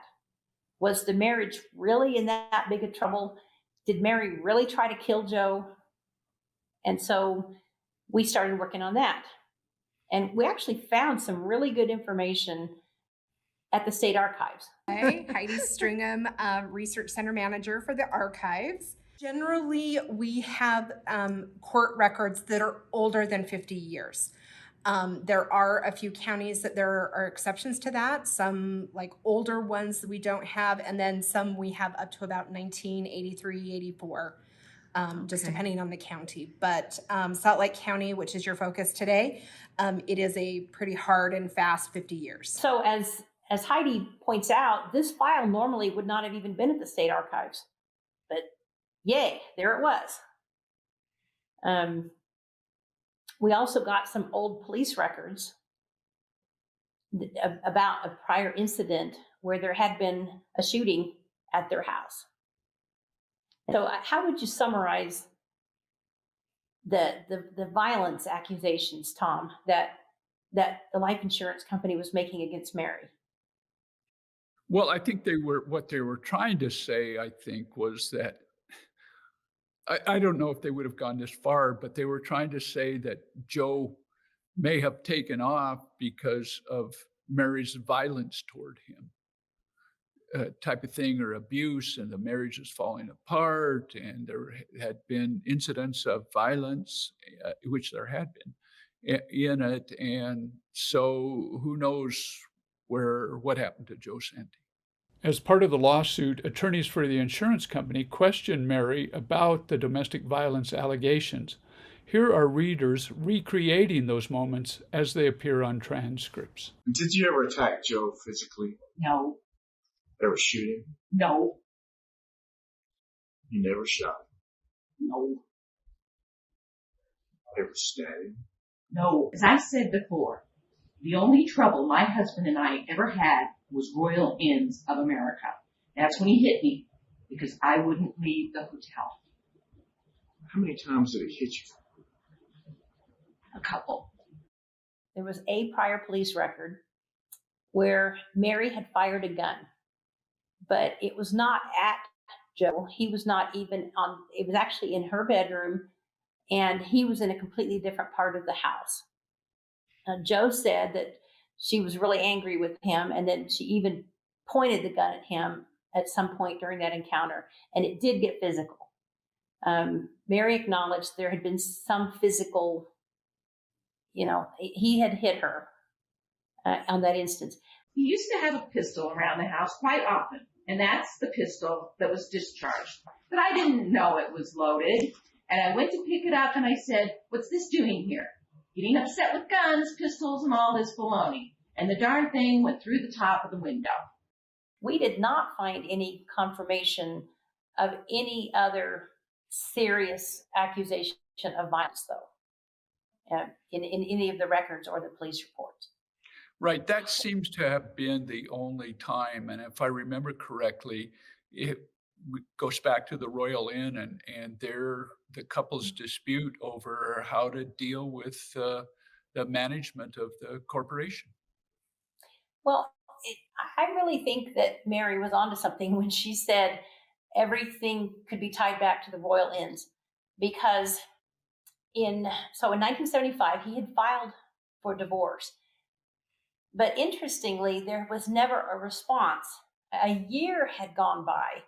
Was the marriage really in that big of trouble? Did Mary really try to kill Joe? And so we started working on that. And we actually found some really good information at the state archives. Hey, Heidi Stringham, Research Center Manager for the archives. Generally, we have court records that are older than 50 years. There are a few counties that there are exceptions to that, some like older ones that we don't have, and then some we have up to about 1983, 84, just depending on the county. But Salt Lake County, which is your focus today, it is a pretty hard and fast 50 years. So as Heidi points out, this file normally would not have even been at the state archives, but yay, there it was. We also got some old police records about a prior incident where there had been a shooting at their house. So how would you summarize the violence accusations, Tom, that the life insurance company was making against Mary? Well, I think what they were trying to say, I think, was that I don't know if they would have gone this far, but they were trying to say that Joe may have taken off because of Mary's violence toward him, type of thing, or abuse, and the marriage was falling apart, and there had been incidents of violence, which there had been in it, and so who knows what happened to Joe Santi. As part of the lawsuit, attorneys for the insurance company questioned Mary about the domestic violence allegations. Here are readers recreating those moments as they appear on transcripts. Did you ever attack Joe physically? No. Ever shoot him? No. You never shot him? No. Ever stab him? No. As I said before, the only trouble my husband and I ever had was Royal Inns of America. That's when he hit me because I wouldn't leave the hotel. How many times did he hit you? A couple. There was a prior police record where Mary had fired a gun, but it was not at Joe. He was not even on, it was actually in her bedroom, and he was in a completely different part of the house. Joe said that she was really angry with him, and then she even pointed the gun at him at some point during that encounter, and it did get physical. Mary acknowledged there had been some physical, he had hit her on that instance. He used to have a pistol around the house quite often, and that's the pistol that was discharged. But I didn't know it was loaded, and I went to pick it up, and I said, "What's this doing here? Getting upset with guns, pistols, and all this baloney." And the darn thing went through the top of the window. We did not find any confirmation of any other serious accusation of violence, though, in any of the records or the police reports. Right. That seems to have been the only time. And if I remember correctly, it goes back to the Royal Inn and the couple's dispute over how to deal with the management of the corporation. Well, I really think that Mary was onto something when she said everything could be tied back to the Royal Inns, because in 1975 he had filed for divorce, but interestingly there was never a response. A year had gone by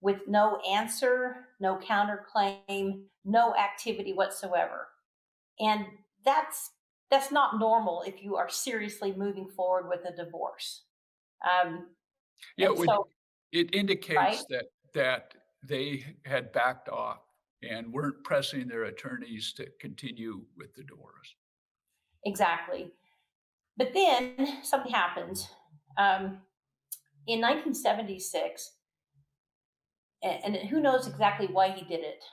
with no answer, no counterclaim, no activity whatsoever, and that's not normal if you are seriously moving forward with a divorce. Yeah, And so, it indicates right? that they had backed off and weren't pressing their attorneys to continue with the divorce. Exactly. But then something happened. In 1976, and who knows exactly why he did it,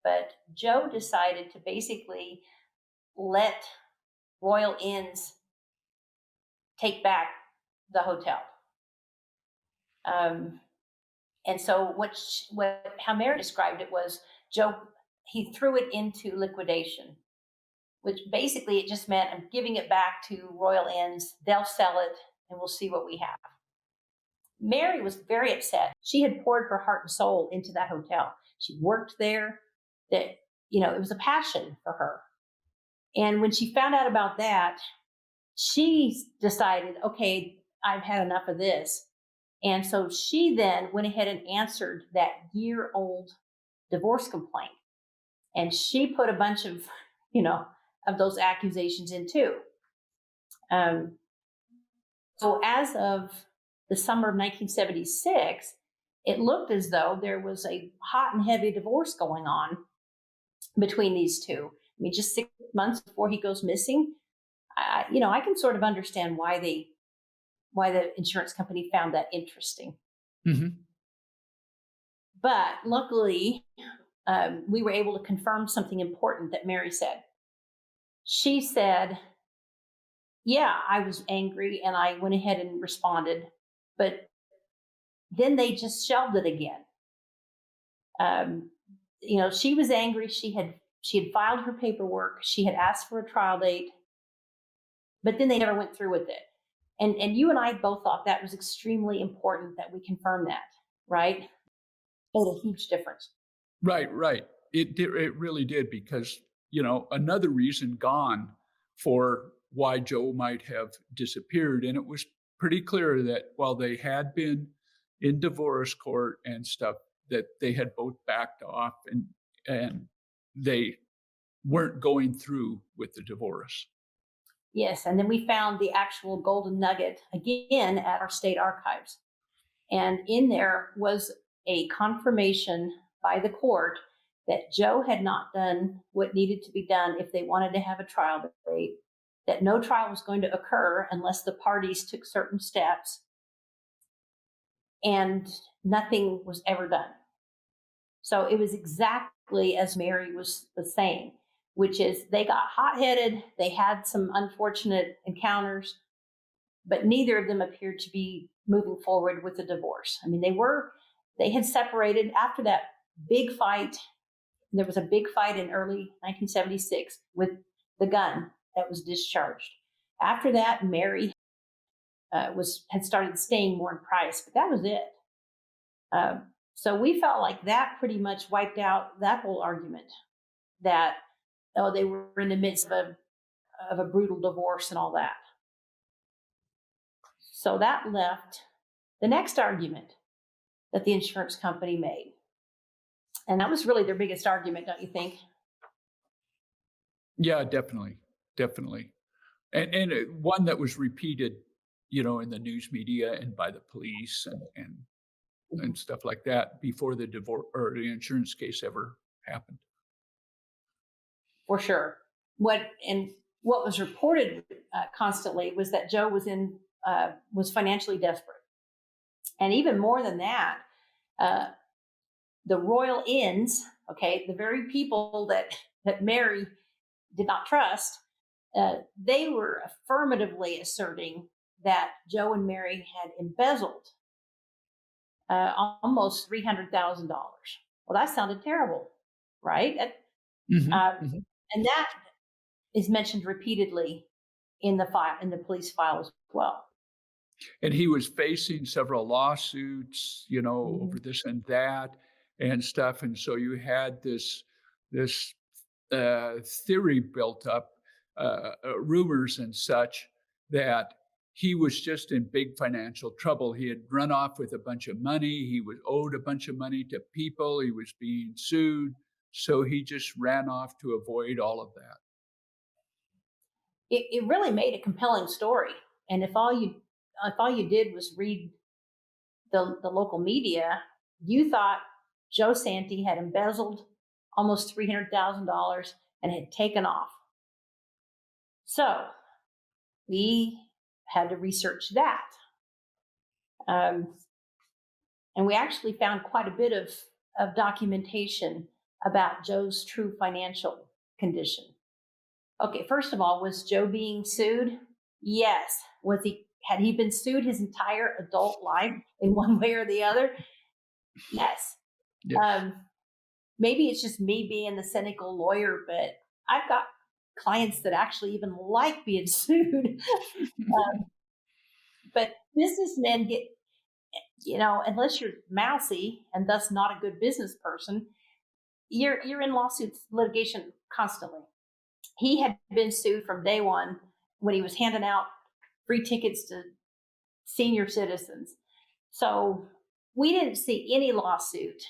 but Joe decided to basically let Royal Inns take back the hotel. And so how Mary described it was Joe, he threw it into liquidation, which basically it just meant I'm giving it back to Royal Inns. They'll sell it and we'll see what we have. Mary was very upset. She had poured her heart and soul into that hotel. She worked there. That, it was a passion for her. And when she found out about that, she decided, okay, I've had enough of this. And so she then went ahead and answered that year-old divorce complaint. And she put a bunch of, of those accusations in too. So as of the summer of 1976, it looked as though there was a hot and heavy divorce going on between these two. I mean, just 6 months before he goes missing, I can sort of understand why the insurance company found that interesting. Mm-hmm. But luckily, we were able to confirm something important that Mary said. She said, yeah, I was angry and I went ahead and responded, but then they just shelved it again. She was angry. She had filed her paperwork. She had asked for a trial date, but then they never went through with it. And you and I both thought that was extremely important that we confirm that, right? It made a huge difference. Right. It really did, because, another reason gone for why Joe might have disappeared. And it was pretty clear that while they had been in divorce court and stuff, that they had both backed off and they weren't going through with the divorce. Yes, and then we found the actual golden nugget again at our state archives. And in there was a confirmation by the court that Joe had not done what needed to be done if they wanted to have a trial date, that no trial was going to occur unless the parties took certain steps, and nothing was ever done. So it was exactly as Mary was saying, which is they got hot-headed, they had some unfortunate encounters, but neither of them appeared to be moving forward with the divorce. I mean, they had separated after that big fight. There was a big fight in early 1976 with the gun that was discharged. After that, Mary had started staying more in Price, but that was it. So we felt like that pretty much wiped out that whole argument that, they were in the midst of a brutal divorce and all that. So that left the next argument that the insurance company made. And that was really their biggest argument, don't you think? Yeah, definitely. And one that was repeated, in the news media and by the police and stuff like that before the divorce or the insurance case ever happened. For sure. What was reported constantly was that Joe was financially desperate, and even more than that, the royal inns, okay, the very people that Mary did not trust, they were affirmatively asserting that Joe and Mary had embezzled almost $300,000. Well, that sounded terrible, right? And that is mentioned repeatedly in the police file as well. And he was facing several lawsuits, over this and that and stuff. And so you had this theory built up, rumors and such, that he was just in big financial trouble. He had run off with a bunch of money. He was owed a bunch of money to people. He was being sued. So he just ran off to avoid all of that. It really made a compelling story. And if all you did was read the local media, you thought Joe Santi had embezzled almost $300,000 and had taken off. So we had to research that. And we actually found quite a bit of documentation about Joe's true financial condition. Okay, first of all, was Joe being sued? Yes. Had he been sued his entire adult life in one way or the other? Yes. Maybe it's just me being the cynical lawyer, but I've got clients that actually even like being sued. But businessmen get, unless you're mousy and thus not a good business person, you're in lawsuits, litigation constantly. He had been sued from day one when he was handing out free tickets to senior citizens. So we didn't see any lawsuit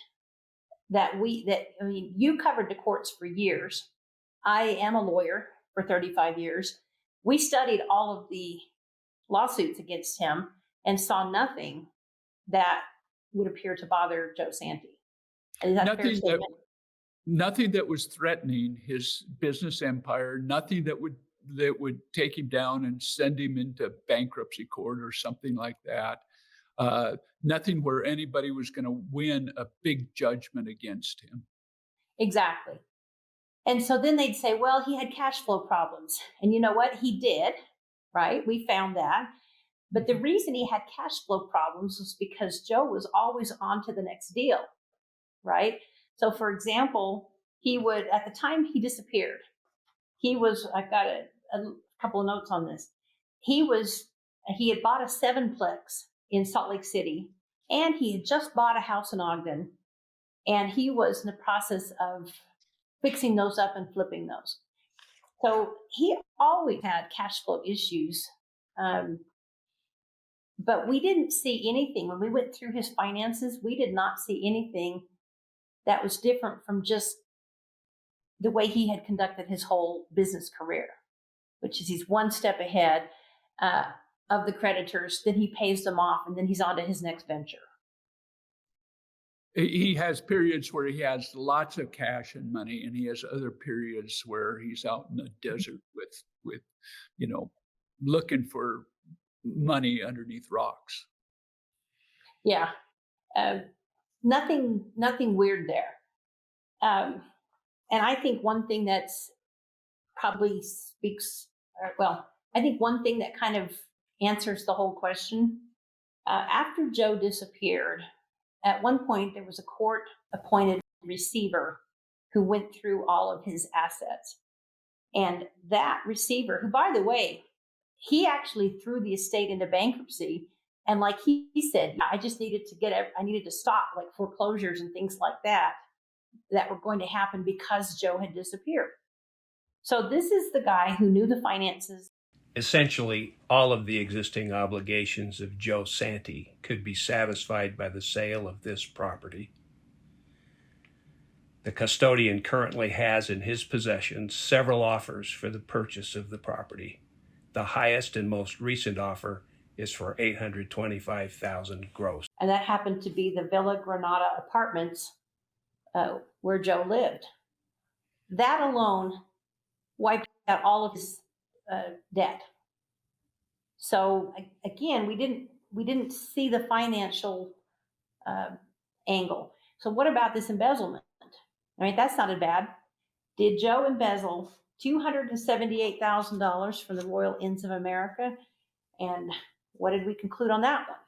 you covered the courts for years. I am a lawyer for 35 years. We studied all of the lawsuits against him and saw nothing that would appear to bother Joe Santi. Is that a fair statement? Nothing that was threatening his business empire, nothing that would take him down and send him into bankruptcy court or something like that. Nothing where anybody was going to win a big judgment against him. Exactly. And so then they'd say, well, he had cash flow problems. And you know what? He did, right? We found that. But the reason he had cash flow problems was because Joe was always on to the next deal, right? So, for example, at the time he disappeared, I've got a couple of notes on this. He had bought a 7-plex in Salt Lake City, and he had just bought a house in Ogden, and he was in the process of fixing those up and flipping those. So he always had cash flow issues. But we didn't see anything. When we went through his finances, we did not see anything that was different from just the way he had conducted his whole business career, which is he's one step ahead of the creditors, then he pays them off, and then he's on to his next venture. He has periods where he has lots of cash and money, and he has other periods where he's out in the desert with looking for money underneath rocks. Yeah. Nothing weird there. And I think one thing that's probably I think one thing that kind of answers the whole question, after Joe disappeared, at one point there was a court-appointed receiver who went through all of his assets. And that receiver, who, by the way, he actually threw the estate into bankruptcy. And like he said, I just needed to stop like foreclosures and things like that were going to happen because Joe had disappeared. So this is the guy who knew the finances. Essentially, all of the existing obligations of Joe Santi could be satisfied by the sale of this property. The custodian currently has in his possession several offers for the purchase of the property. The highest and most recent offer is for $825,000 gross. And that happened to be the Villa Granada Apartments where Joe lived. That alone wiped out all of his debt. So again, we didn't see the financial angle. So what about this embezzlement? I mean, that sounded bad. Did Joe embezzle $278,000 from the Royal Inns of America? And what did we conclude on that one?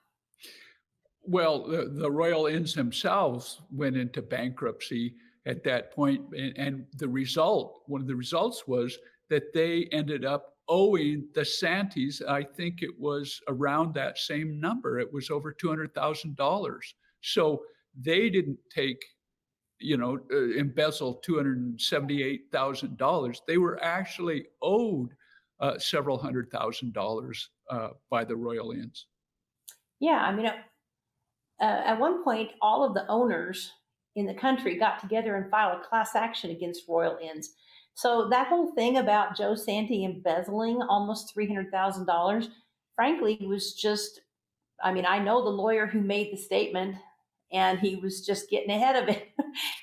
Well, the Royal Inns themselves went into bankruptcy at that point, and one of the results was that they ended up owing the Santis, I think it was around that same number. It was over $200,000. So they didn't embezzle $278,000. They were actually owed several $100,000 by the Royal Inns. Yeah, I mean, at one point, all of the owners in the country got together and filed a class action against Royal Inns. So that whole thing about Joe Santi embezzling almost $300,000, frankly, was just, I mean, I know the lawyer who made the statement, and he was just getting ahead of it.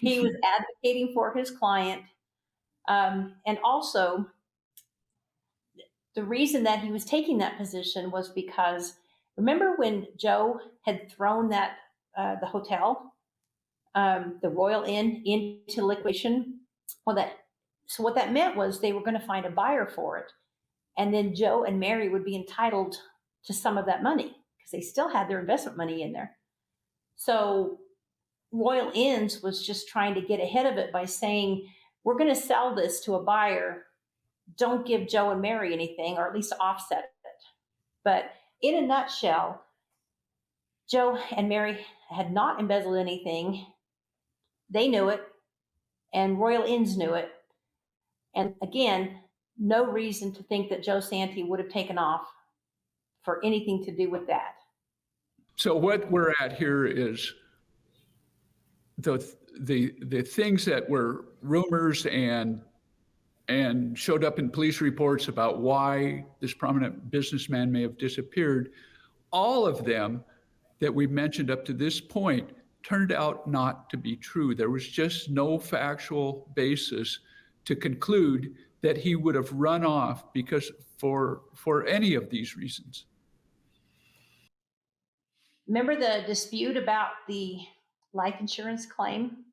He was advocating for his client. And also, the reason that he was taking that position was because remember when Joe had thrown the hotel, the Royal Inn, into liquidation? So what that meant was they were going to find a buyer for it, and then Joe and Mary would be entitled to some of that money because they still had their investment money in there. So Royal Inns was just trying to get ahead of it by saying, we're going to sell this to a buyer. Don't give Joe and Mary anything, or at least offset it. But in a nutshell, Joe and Mary had not embezzled anything. They knew it, and Royal Inns knew it. And again, no reason to think that Joe Santi would have taken off for anything to do with that. So what we're at here is the things that were rumors and showed up in police reports about why this prominent businessman may have disappeared. All of them that we've mentioned up to this point turned out not to be true. There was just no factual basis to conclude that he would have run off because for any of these reasons. Remember the dispute about the life insurance claim?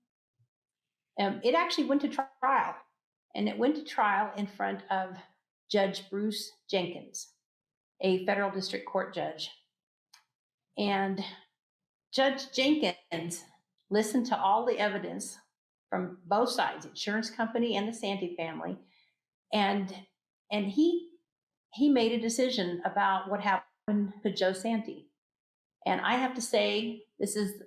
It actually went to trial, and it went to trial in front of Judge Bruce Jenkins, a federal district court judge. And Judge Jenkins listened to all the evidence from both sides, the insurance company and the Santi family, and he made a decision about what happened to Joe Santi. And I have to say, this is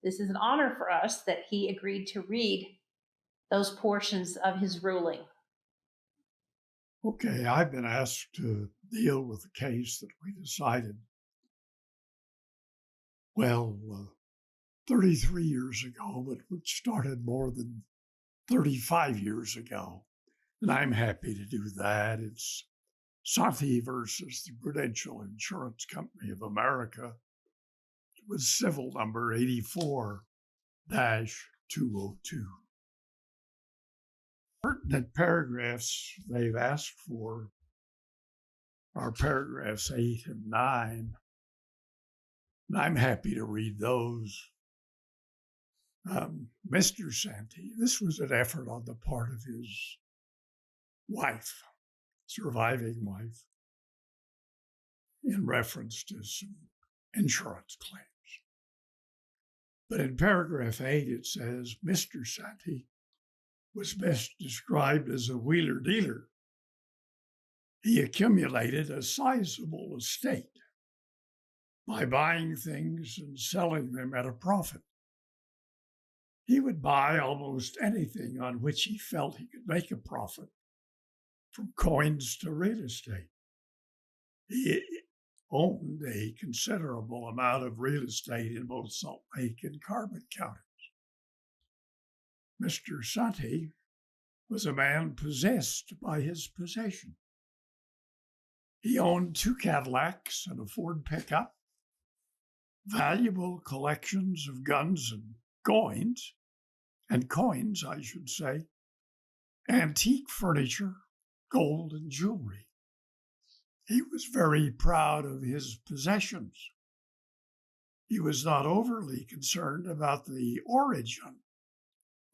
an honor for us that he agreed to read those portions of his ruling. Okay, I've been asked to deal with the case that we decided, 33 years ago, but which started more than 35 years ago. And I'm happy to do that. It's Santi versus the Prudential Insurance Company of America. It was civil number 84-202. Pertinent paragraphs they've asked for are paragraphs 8 and 9. And I'm happy to read those. Mr. Santi, this was an effort on the part of his wife, surviving wife, in reference to some insurance claims. But in paragraph 8, it says, Mr. Santi was best described as a wheeler-dealer. He accumulated a sizable estate by buying things and selling them at a profit. He would buy almost anything on which he felt he could make a profit, from coins to real estate. He owned a considerable amount of real estate in both Salt Lake and Carbon counties. Mr. Santi was a man possessed by his possession. He owned 2 Cadillacs and a Ford pickup, valuable collections of guns and coins, I should say, antique furniture, gold and jewelry. He was very proud of his possessions. He was not overly concerned about the origin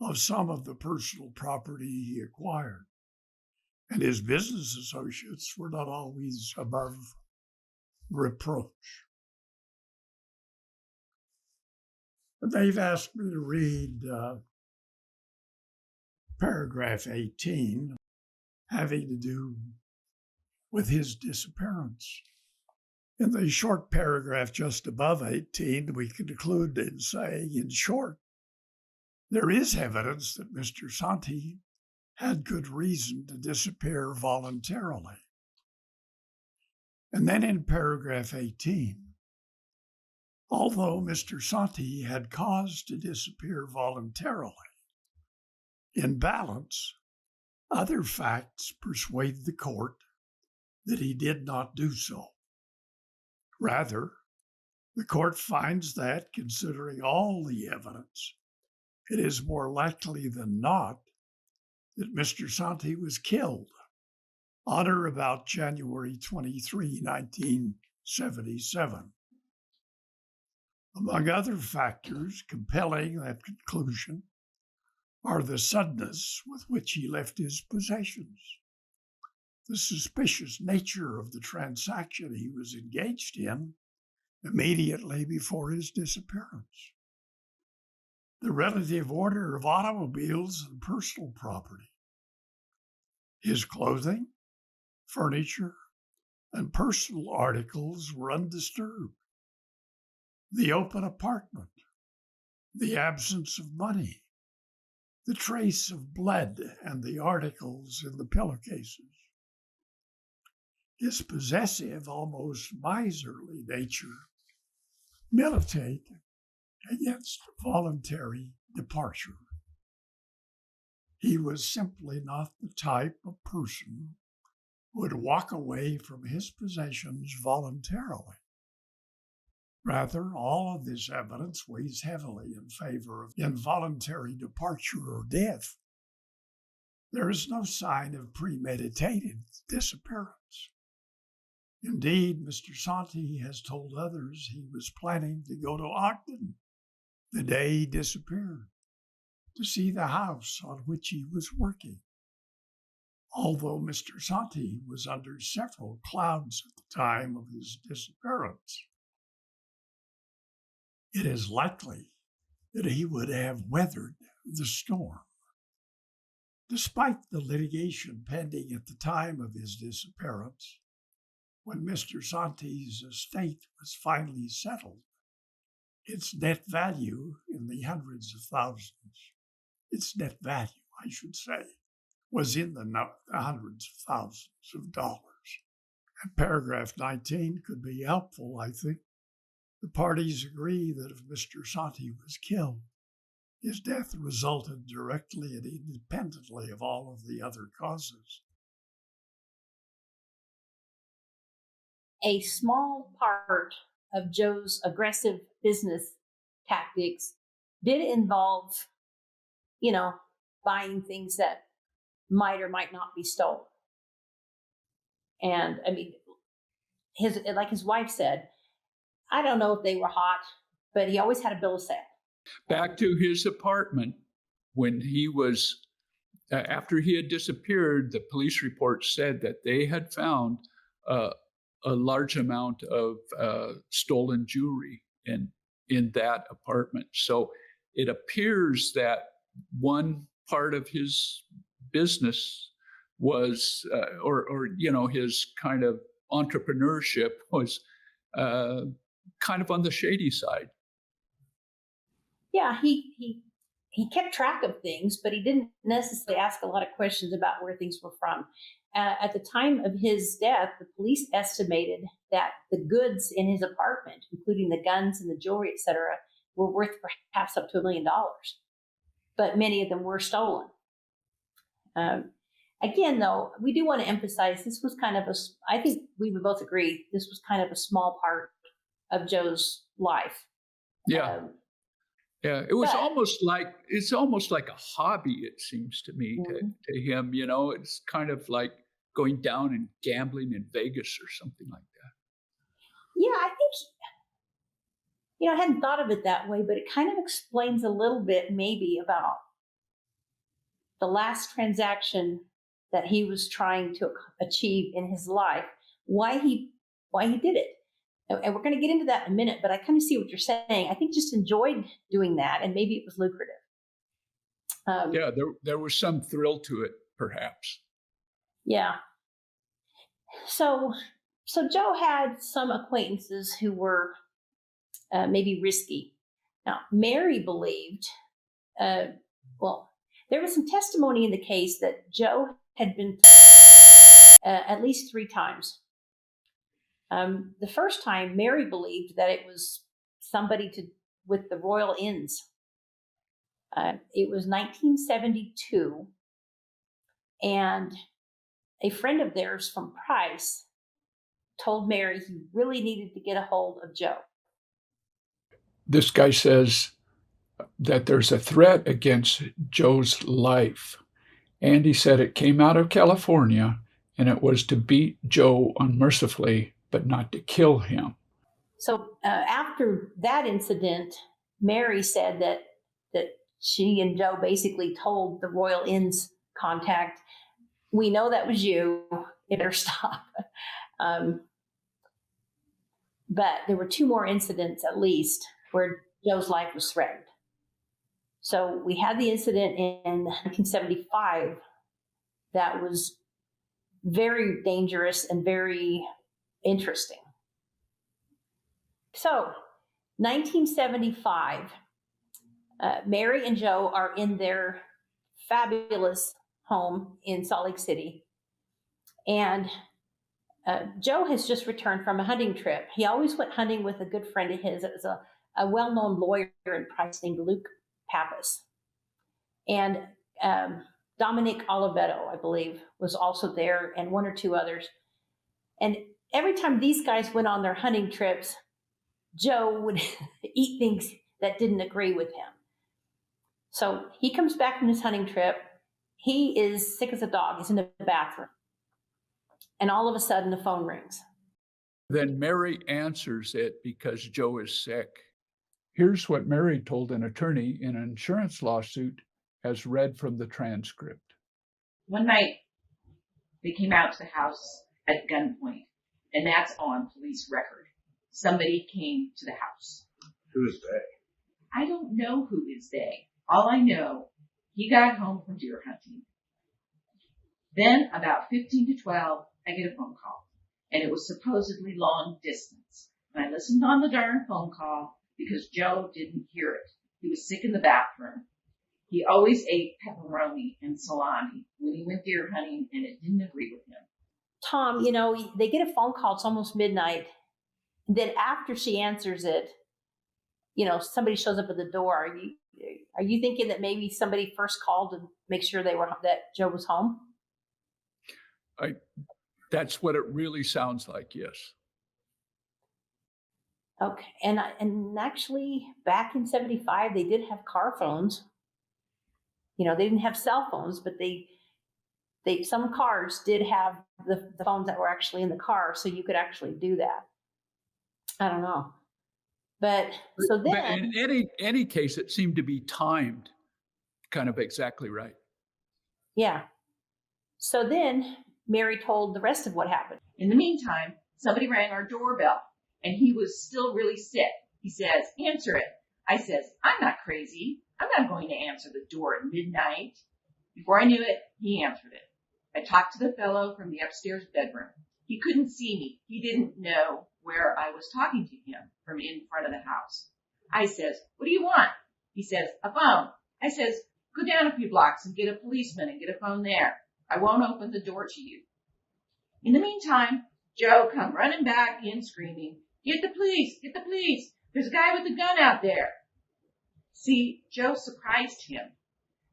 of some of the personal property he acquired, and his business associates were not always above reproach. They've asked me to read paragraph 18 having to do with his disappearance. In the short paragraph just above 18, we conclude in saying, in short, there is evidence that Mr. Santi had good reason to disappear voluntarily. And then in paragraph 18, although Mr. Santi had cause to disappear voluntarily, in balance, other facts persuade the court that he did not do so. Rather, the court finds that, considering all the evidence, it is more likely than not that Mr. Santi was killed on or about January 23, 1977. Among other factors compelling that conclusion are the suddenness with which he left his possessions, the suspicious nature of the transaction he was engaged in immediately before his disappearance, the relative order of automobiles and personal property, his clothing, furniture, and personal articles were undisturbed, the open apartment, the absence of money, the trace of blood and the articles in the pillowcases. His possessive, almost miserly nature militate against voluntary departure. He was simply not the type of person who would walk away from his possessions voluntarily. Rather, all of this evidence weighs heavily in favor of involuntary departure or death. There is no sign of premeditated disappearance. Indeed, Mr. Santi has told others he was planning to go to Ogden the day he disappeared to see the house on which he was working. Although Mr. Santi was under several clouds at the time of his disappearance, it is likely that he would have weathered the storm. Despite the litigation pending at the time of his disappearance, when Mr. Santi's estate was finally settled, its net value in the hundreds of thousands, its net value, I should say, was in the hundreds of thousands of dollars. And paragraph 19 could be helpful, I think. The parties agree that if Mr. Santi was killed, his death resulted directly and independently of all of the other causes. A small part of Joe's aggressive business tactics did involve, buying things that might or might not be stolen. And I mean, his wife said, I don't know if they were hot, but he always had a bill of sale. Back to his apartment, when he was, after he had disappeared, the police report said that they had found a large amount of stolen jewelry in that apartment. So it appears that one part of his business was, his kind of entrepreneurship was kind of on the shady side. Yeah, he kept track of things, but he didn't necessarily ask a lot of questions about where things were from. At the time of his death, the police estimated that the goods in his apartment, including the guns and the jewelry, etc., were worth perhaps up to $1 million. But many of them were stolen. Again, though, we do want to emphasize this was kind of I think we would both agree, this was kind of a small part of Joe's life. Yeah. Yeah, it was it's almost like a hobby, it seems to me, to him. It's kind of like going down and gambling in Vegas or something like that. Yeah, I think I hadn't thought of it that way, but it kind of explains a little bit maybe about the last transaction that he was trying to achieve in his life, why he did it. And we're going to get into that in a minute, but I kind of see what you're saying. I think just enjoyed doing that, and maybe it was lucrative. Yeah, there was some thrill to it, perhaps. Yeah. So Joe had some acquaintances who were maybe risky. Now, Mary believed, there was some testimony in the case that Joe had been at least 3 times. The first time, Mary believed that it was somebody with the Royal Inns. It was 1972, and a friend of theirs from Price told Mary he really needed to get a hold of Joe. This guy says that there's a threat against Joe's life. And he said it came out of California, and it was to beat Joe unmercifully, but not to kill him. So after that incident, Mary said that she and Joe basically told the Royal Inns contact, "We know that was you. You better stop." But there were 2 more incidents at least where Joe's life was threatened. So we had the incident in 1975 that was very dangerous and very interesting. So 1975, Mary and Joe are in their fabulous home in Salt Lake City. And Joe has just returned from a hunting trip. He always went hunting with a good friend of his. It was a well-known lawyer in Price named Luke Pappas. And Dominic Oliveto, I believe, was also there, and 1 or 2 others. And every time these guys went on their hunting trips, Joe would eat things that didn't agree with him. So he comes back from his hunting trip. He is sick as a dog. He's in the bathroom. And all of a sudden, the phone rings. Then Mary answers it because Joe is sick. Here's what Mary told an attorney in an insurance lawsuit, as read from the transcript. One night, they came out to the house at gunpoint, and that's on police record. Somebody came to the house. Who is they? I don't know who is they. All I know, he got home from deer hunting. Then, about 15 to 12, I get a phone call, and it was supposedly long distance. And I listened on the darn phone call because Joe didn't hear it. He was sick in the bathroom. He always ate pepperoni and salami when he went deer hunting, and it didn't agree with him. Tom, they get a phone call. It's almost midnight. And then after she answers it, somebody shows up at the door. Are you thinking that maybe somebody first called to make sure that Joe was home? That's what it really sounds like, yes. Okay, and actually, back in 75, they did have car phones. They didn't have cell phones, but some cars did have the phones that were actually in the car, so you could actually do that. I don't know, but then, in any case, it seemed to be timed, kind of exactly right. Yeah. So then Mary told the rest of what happened. In the meantime, somebody rang our doorbell, and he was still really sick. He says, "Answer it." I says, "I'm not crazy. I'm not going to answer the door at midnight." Before I knew it, he answered it. I talked to the fellow from the upstairs bedroom. He couldn't see me. He didn't know where I was talking to him from in front of the house. I says, "What do you want?" He says, "A phone." I says, "Go down a few blocks and get a policeman and get a phone there. I won't open the door to you." In the meantime, Joe come running back in screaming, "Get the police! Get the police! There's a guy with a gun out there." See, Joe surprised him.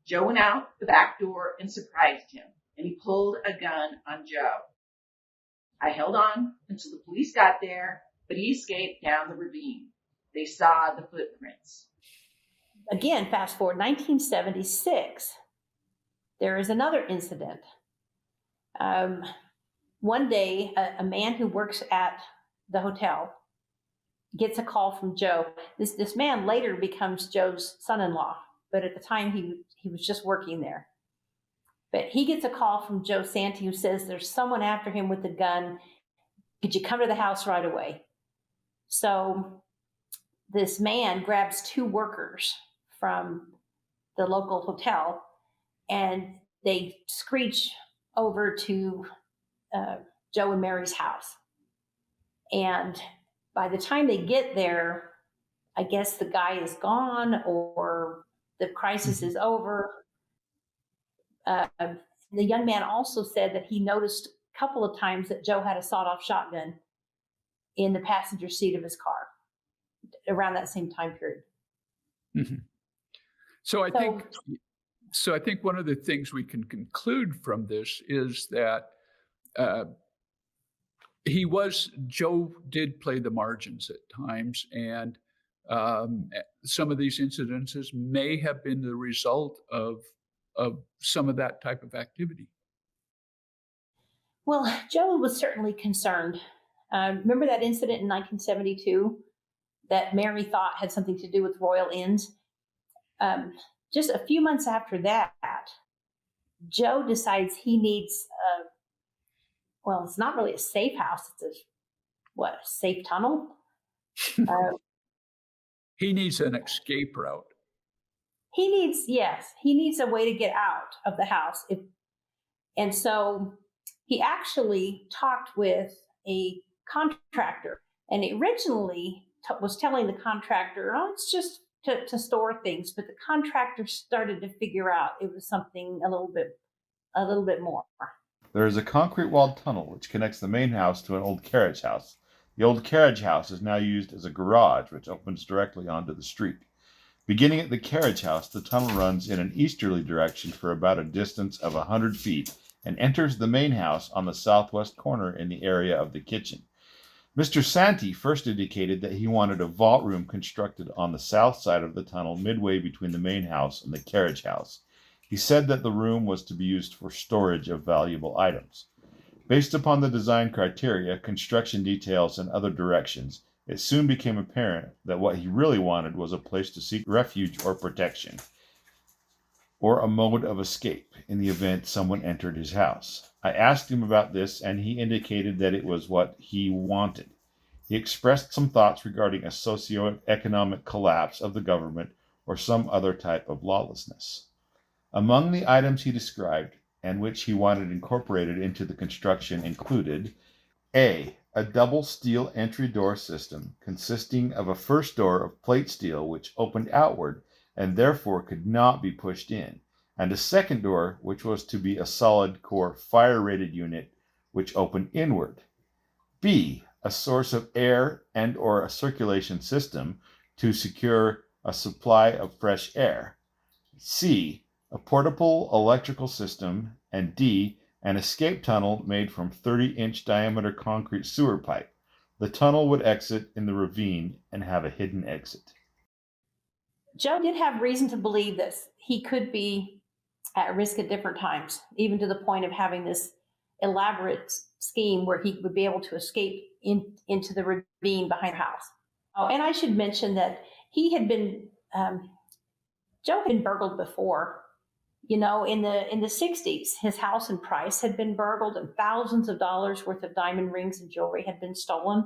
Joe went out the back door and surprised him, and he pulled a gun on Joe. I held on until the police got there, but he escaped down the ravine. They saw the footprints. Again, fast forward 1976, there is another incident. One day, a man who works at the hotel gets a call from Joe. This man later becomes Joe's son-in-law, but at the time he was just working there. But he gets a call from Joe Santi who says there's someone after him with a gun. Could you come to the house right away? So this man grabs 2 workers from the local hotel, and they screech over to Joe and Mary's house. And by the time they get there, I guess the guy is gone or the crisis is over. The young man also said that he noticed a couple of times that Joe had a sawed-off shotgun in the passenger seat of his car around that same time period. Mm-hmm. So I think one of the things we can conclude from this is that Joe did play the margins at times, and some of these incidences may have been the result of some of that type of activity. Well, Joe was certainly concerned. Remember that incident in 1972 that Mary thought had something to do with Royal Inns? Just a few months after that, Joe decides he needs well, it's not really a safe house. It's a safe tunnel? He needs an escape route. He needs a way to get out of the house. And so he actually talked with a contractor, and he originally was telling the contractor, oh, it's just to store things. But the contractor started to figure out it was something a little bit more. There is a concrete-walled tunnel which connects the main house to an old carriage house. The old carriage house is now used as a garage, which opens directly onto the street. Beginning at the carriage house, the tunnel runs in an easterly direction for about a distance of 100 feet and enters the main house on the southwest corner in the area of the kitchen. Mr. Santi first indicated that he wanted a vault room constructed on the south side of the tunnel midway between the main house and the carriage house. He said that the room was to be used for storage of valuable items. Based upon the design criteria, construction details, and other directions, it soon became apparent that what he really wanted was a place to seek refuge or protection, or a mode of escape in the event someone entered his house. I asked him about this, and he indicated that it was what he wanted. He expressed some thoughts regarding a socio-economic collapse of the government or some other type of lawlessness. Among the items he described, and which he wanted incorporated into the construction, included A double steel entry door system consisting of a first door of plate steel which opened outward and therefore could not be pushed in, and a second door which was to be a solid core fire-rated unit which opened inward. B, a source of air and or a circulation system to secure a supply of fresh air. C, a portable electrical system, and D, an escape tunnel made from 30-inch diameter concrete sewer pipe. The tunnel would exit in the ravine and have a hidden exit. Joe did have reason to believe this. He could be at risk at different times, even to the point of having this elaborate scheme where he would be able to escape into the ravine behind the house. Oh, and I should mention that he had been, Joe had been burgled before. In the 60s, his house in Price had been burgled and thousands of dollars worth of diamond rings and jewelry had been stolen.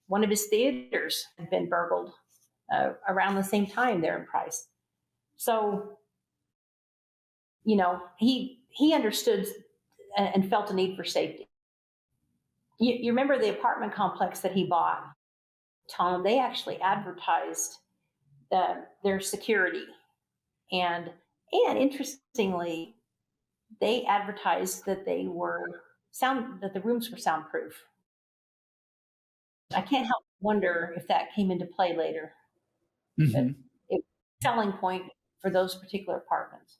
One of his theaters had been burgled around the same time there in Price. So, he understood and felt a need for safety. You remember the apartment complex that he bought, Tom? They actually advertised their security. And interestingly, they advertised that that the rooms were soundproof. I can't help but wonder if that came into play later. Mm-hmm. But it was a selling point for those particular apartments.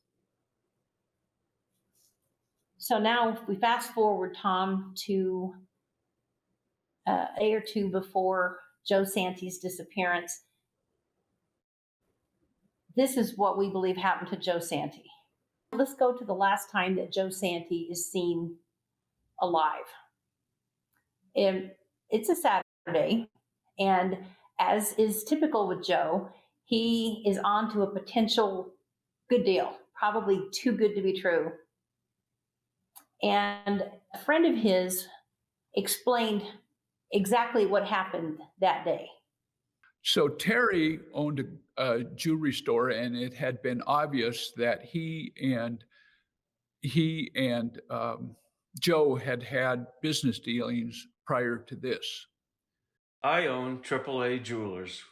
So now if we fast forward, Tom, to a day or two before Joe Santi's disappearance, this is what we believe happened to Joe Santi. Let's go to the last time that Joe Santi is seen alive. And it's a Saturday, And as is typical with Joe, he is on to a potential good deal, probably too good to be true. And a friend of his explained exactly what happened that day. So Terry owned a jewelry store, and it had been obvious that he and Joe had business dealings prior to this. I own AAA Jewelers.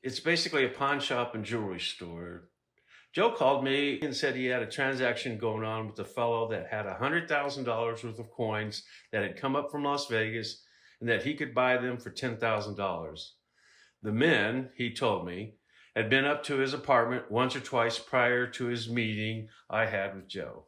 It's basically a pawn shop and jewelry store. Joe called me and said he had a transaction going on with a fellow that had $100,000 worth of coins that had come up from Las Vegas and that he could buy them for $10,000. The men, he told me, had been up to his apartment once or twice prior to his meeting I had with Joe.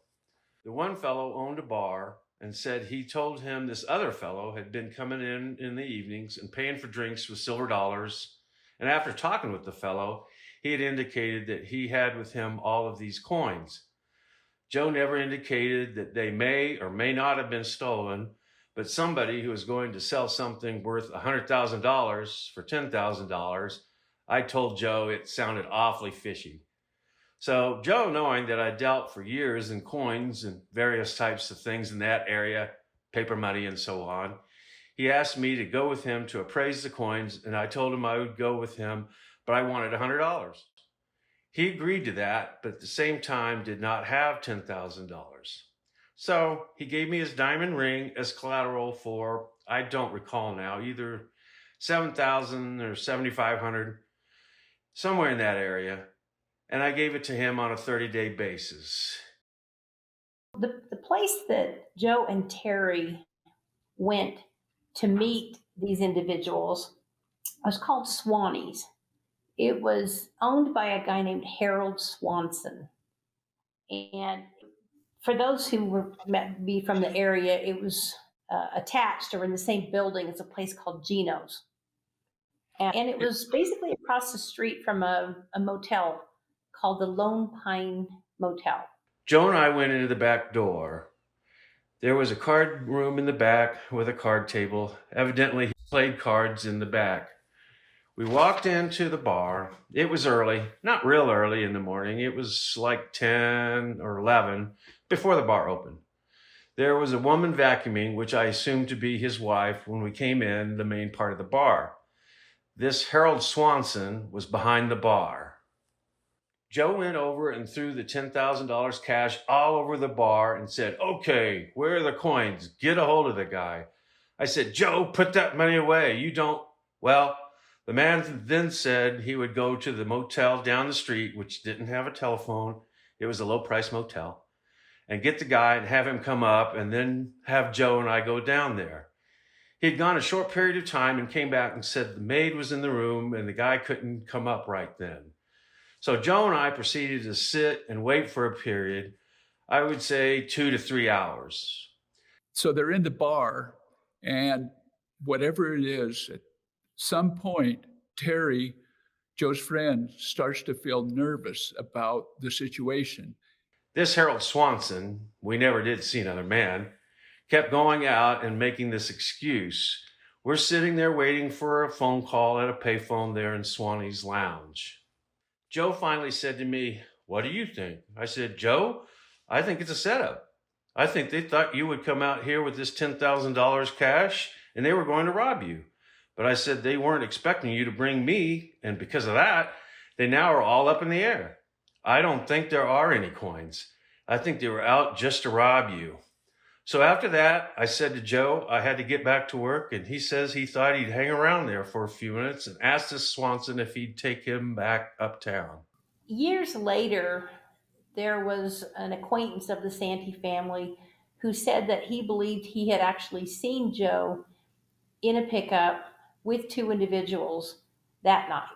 The one fellow owned a bar and said he told him this other fellow had been coming in the evenings and paying for drinks with silver dollars. And after talking with the fellow, he had indicated that he had with him all of these coins. Joe never indicated that they may or may not have been stolen, but somebody who was going to sell something worth $100,000 for $10,000, I told Joe it sounded awfully fishy. So Joe, knowing that I dealt for years in coins and various types of things in that area, paper money and so on, he asked me to go with him to appraise the coins, and I told him I would go with him, but I wanted $100. He agreed to that, but at the same time did not have $10,000. So he gave me his diamond ring as collateral for, I don't recall now, either $7,000 or $7,500, somewhere in that area. And I gave it to him on a 30-day basis. The place that Joe and Terry went to meet these individuals was called Swannie's. It was owned by a guy named Harold Swanson. And for those who might be from the area, it was attached or in the same building as a place called Gino's. And it was basically across the street from a motel called the Lone Pine Motel. Joe and I went into the back door. There was a card room in the back with a card table. Evidently, he played cards in the back. We walked into the bar. It was early, not real early in the morning. It was like 10 or 11 before the bar opened. There was a woman vacuuming, which I assumed to be his wife when we came in the main part of the bar. This Harold Swanson was behind the bar. Joe went over and threw the $10,000 cash all over the bar and said, "Okay, where are the coins? Get a hold of the guy." I said, "Joe, put that money away. You don't." Well, the man then said he would go to the motel down the street, which didn't have a telephone. It was a low-price motel, and get the guy and have him come up and then have Joe and I go down there. He'd gone a short period of time and came back and said the maid was in the room and the guy couldn't come up right then. So Joe and I proceeded to sit and wait for a period, I would say 2 to 3 hours. So they're in the bar, and whatever it is, at some point, Terry, Joe's friend, starts to feel nervous about the situation. This Harold Swanson, we never did see another man, kept going out and making this excuse. We're sitting there waiting for a phone call at a payphone there in Swanie's lounge. Joe finally said to me, "What do you think?" I said, "Joe, I think it's a setup. I think they thought you would come out here with this $10,000 cash and they were going to rob you. But I said they weren't expecting you to bring me, and because of that, they now are all up in the air. I don't think there are any coins. I think they were out just to rob you." So after that, I said to Joe I had to get back to work, and he says he thought he'd hang around there for a few minutes and asked this Swanson if he'd take him back uptown. Years later, there was an acquaintance of the Santi family who said that he believed he had actually seen Joe in a pickup with two individuals that night.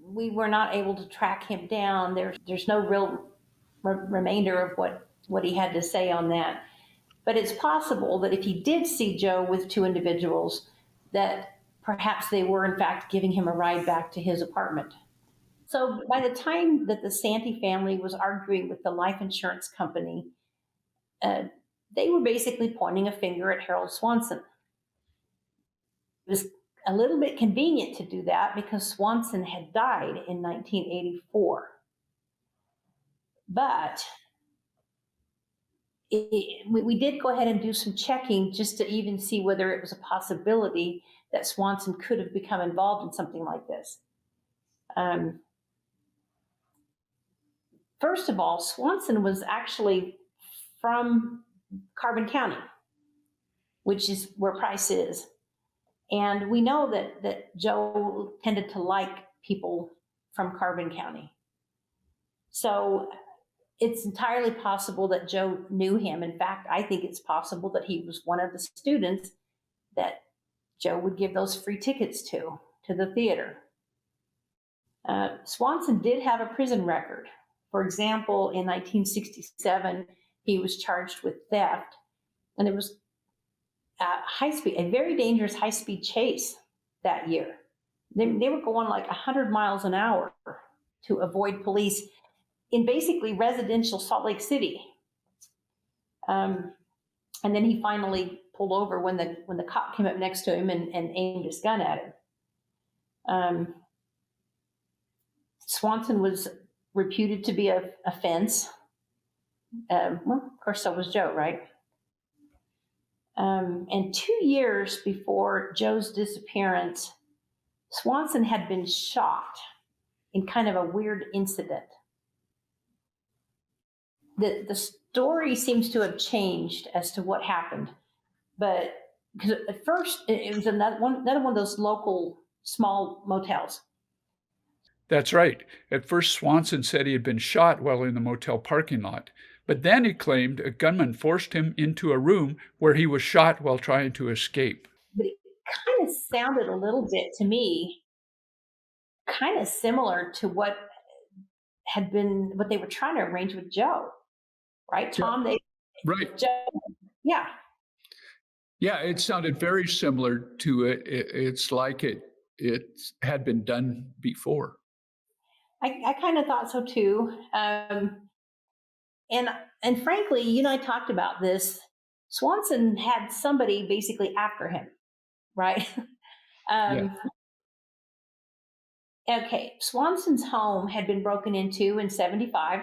We were not able to track him down. There's no real remainder of what he had to say on that. But it's possible that if he did see Joe with two individuals, that perhaps they were in fact giving him a ride back to his apartment. So by the time that the Santi family was arguing with the life insurance company, they were basically pointing a finger at Harold Swanson. was a little bit convenient to do that because Swanson had died in 1984. But we did go ahead and do some checking just to even see whether it was a possibility that Swanson could have become involved in something like this. First of all, Swanson was actually from Carbon County, which is where Price is. And we know that Joe tended to like people from Carbon County. So it's entirely possible that Joe knew him. In fact, I think it's possible that he was one of the students that Joe would give those free tickets to the theater. Swanson did have a prison record. For example, in 1967, he was charged with theft, and it was a very dangerous high-speed chase that year. They were going like 100 miles an hour to avoid police in basically residential Salt Lake City. And then he finally pulled over when the cop came up next to him and aimed his gun at him. Swanson was reputed to be a fence. Well, of course, so was Joe, right? And 2 years before Joe's disappearance, Swanson had been shot in kind of a weird incident. The story seems to have changed as to what happened, but because at first it was another one of those local small motels. That's right. At first, Swanson said he had been shot while in the motel parking lot, but then he claimed a gunman forced him into a room where he was shot while trying to escape. But it kind of sounded a little bit to me kind of similar to what they were trying to arrange with Joe, right, Tom? Right. Joe, yeah. Yeah, it sounded very similar to it. It's like it had been done before. I kind of thought so too. And frankly, I talked about this. Swanson had somebody basically after him, right? Okay, Swanson's home had been broken into in 75,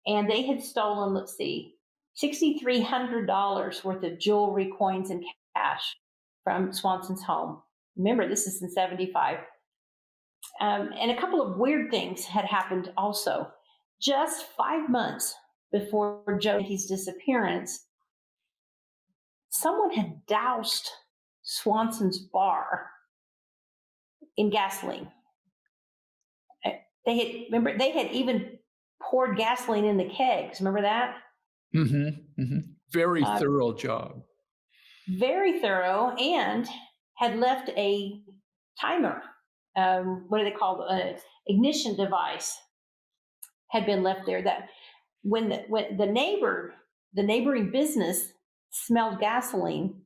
and they had stolen, let's see, $6,300 worth of jewelry, coins, and cash from Swanson's home. Remember, this is in 75. And a couple of weird things had happened also. Just 5 months before Joe Santi's disappearance, someone had doused Swanson's bar in gasoline. They had even poured gasoline in the kegs. Remember that? Mm-hmm. Mm-hmm. Very thorough job. Very thorough, and had left a timer. What do they call it? Ignition device had been left there. That when the neighboring business smelled gasoline,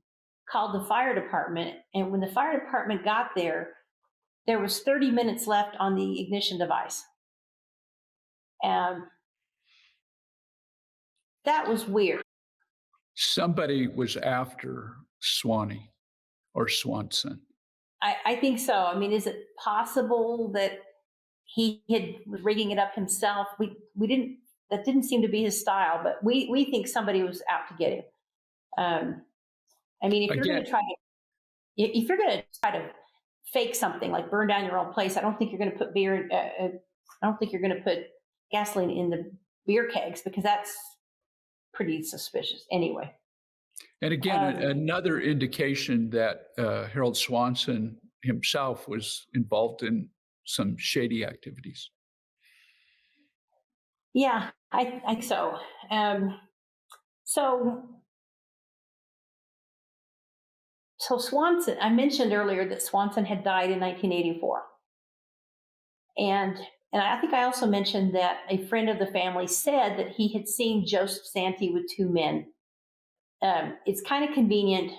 called the fire department, and when the fire department got there was 30 minutes left on the ignition device. That was weird. Somebody was after Swanee or Swanson. I think so. I mean, is it possible that he was rigging it up himself? That didn't seem to be his style, but we think somebody was out to get him. I mean, if you're going to try to fake something like burn down your own place, I don't think you're going to put I don't think you're going to put gasoline in the beer kegs, because that's pretty suspicious anyway. And again, another indication that Harold Swanson himself was involved in some shady activities. Yeah, I think so. So Swanson, I mentioned earlier that Swanson had died in 1984. And I think I also mentioned that a friend of the family said that he had seen Joseph Santi with two men. It's kind of convenient,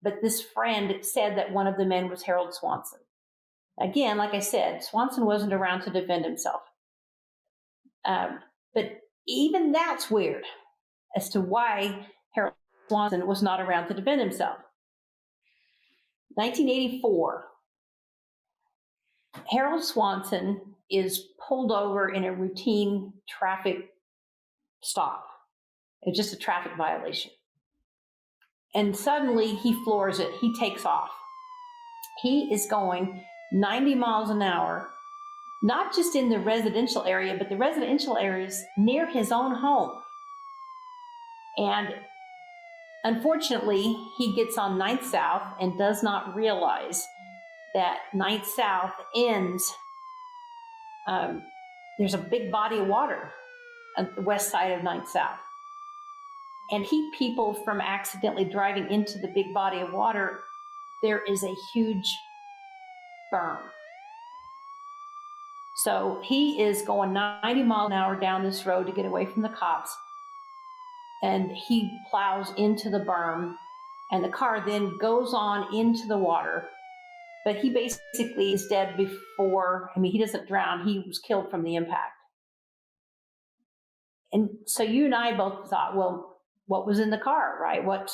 but this friend said that one of the men was Harold Swanson. Again, like I said, Swanson wasn't around to defend himself. But even that's weird as to why Harold Swanson was not around to defend himself. 1984, Harold Swanson is pulled over in a routine traffic stop. It's just a traffic violation. And suddenly he floors it. He takes off. He is going 90 miles an hour, not just in the residential area, but the residential areas near his own home. And unfortunately, he gets on 9th South and does not realize that 9th South ends. There's a big body of water on the west side of 9th South. And keep people from accidentally driving into the big body of water, there is a huge berm. So he is going 90 miles an hour down this road to get away from the cops. And he plows into the berm, and the car then goes on into the water. But he basically is dead before, he doesn't drown. He was killed from the impact. And so you and I both thought, well, what was in the car, right? What